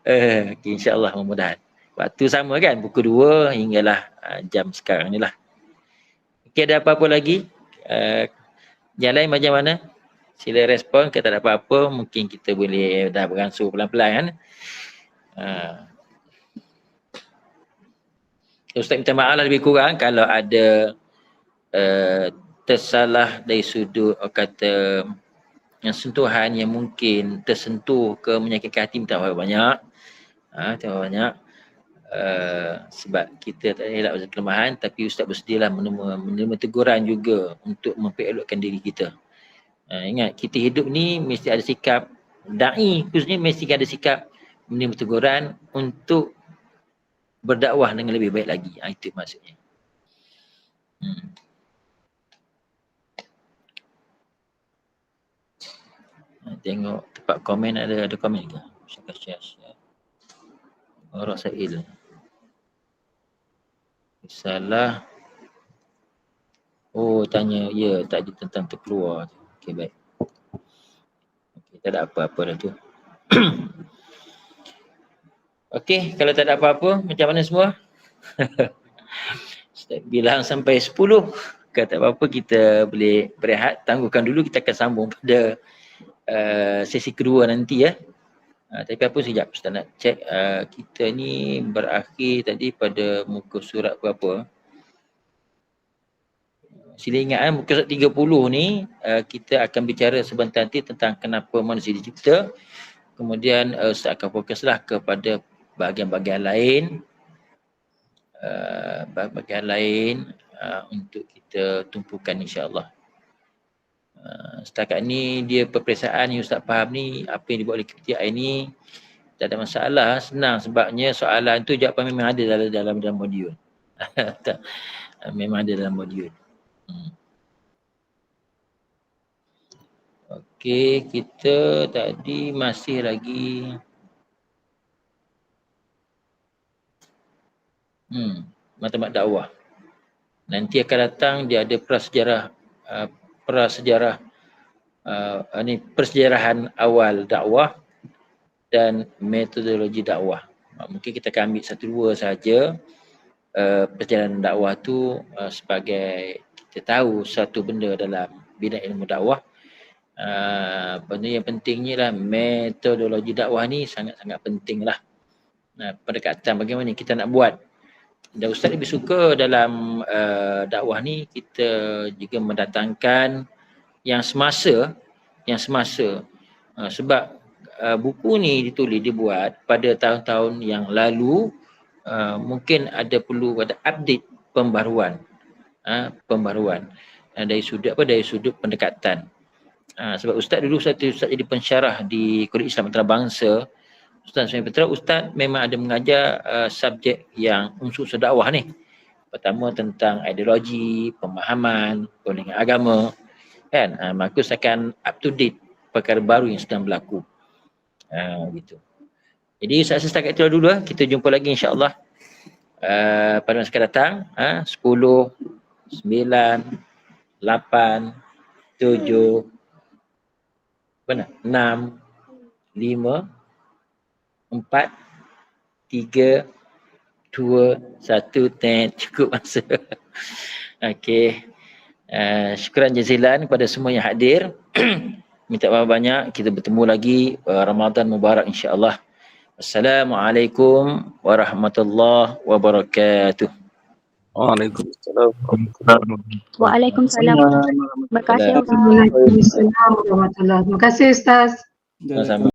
Okay, insya-Allah mudah-mudahan. Waktu sama kan, pukul 2 hinggalah jam sekarang ni lah. Okey, ada apa-apa lagi? Yang lain macam mana? Sila respon. Kalau tak ada apa-apa, mungkin kita boleh dah beransur pelan-pelan kan. Ustaz minta maaf lah lebih kurang kalau ada tersalah dari sudut kata yang sentuhan yang mungkin tersentuh ke menyakitkan hati, minta maaf banyak. Terima banyak. Sebab kita tak elak pasal kelemahan, tapi Ustaz bersedialah menerima teguran juga untuk memperelokkan diri kita. Ingat, kita hidup ni mesti ada sikap, da'i khususnya mesti ada sikap menerima teguran untuk berdakwah dengan lebih baik lagi. Itu maksudnya. Tengok tempat komen, ada komen ke? Syekh Rasail. Salah. Oh, tanya ya tadi tentang terkeluar. Okey, baik. Okey, tak ada apa-apa dah tu. Okey, kalau tak ada apa-apa, macam mana semua? Bilang sampai 10. Kalau tak apa-apa, kita boleh berehat. Tangguhkan dulu, kita akan sambung pada sesi kedua nanti ya. Tapi apa sekejap, Ustaz nak cek kita ni berakhir tadi pada muka surat berapa? Sila ingat muka surat 30 ni kita akan bicara sebentar nanti tentang kenapa manusia dicipta. Kemudian Ustaz akan fokuslah kepada bahagian-bahagian lain untuk kita tumpukan insya-Allah. Setakat ni dia peperiksaan yang Ustaz faham ni, apa yang dibuat oleh KPTI ni tak ada masalah, senang sebabnya soalan tu jawapan memang ada dalam modul. Memang ada dalam modul. Okey, kita tadi masih lagi matlamat dakwah. Nanti akan datang dia ada persejarahan awal dakwah dan metodologi dakwah. Mungkin kita akan ambil satu dua saja perjalanan dakwah tu sebagai kita tahu satu benda dalam bidang ilmu dakwah. Benda yang pentingnya lah metodologi dakwah ni sangat-sangat penting lah. Pendekatan bagaimana kita nak buat. Dan Ustaz lebih suka dalam dakwah ni kita juga mendatangkan yang semasa sebab buku ni dibuat pada tahun-tahun yang lalu, mungkin perlu ada update pembaruan dari sudut pendekatan. Sebab Ustaz dulu Ustaz jadi pensyarah di Kolej Islam Antarabangsa Ustaz Suhaimi Putra, Ustaz memang ada mengajar subjek yang unsur dakwah ni. Pertama tentang ideologi, pemahaman, pandangan agama, kan? Maka Ustaz akan up to date perkara baru yang sedang berlaku. Gitu. Jadi Ustaz setakat itu dulu. Kita jumpa lagi insya-Allah pada masa akan datang. 10, 9, 8, 7, 6, 5, 4, 3, 2, 1, cukup masa. Okey. Syukran jazilan kepada semua yang hadir. Minta maaf banyak. Kita bertemu lagi Ramadan Mubarak insya-Allah. Assalamualaikum warahmatullahi wabarakatuh. Waalaikumsalam. Waalaikumsalam. Terima kasih. Waalaikumsalam warahmatullahi wabarakatuh. Terima kasih Ustaz. Sama-sama.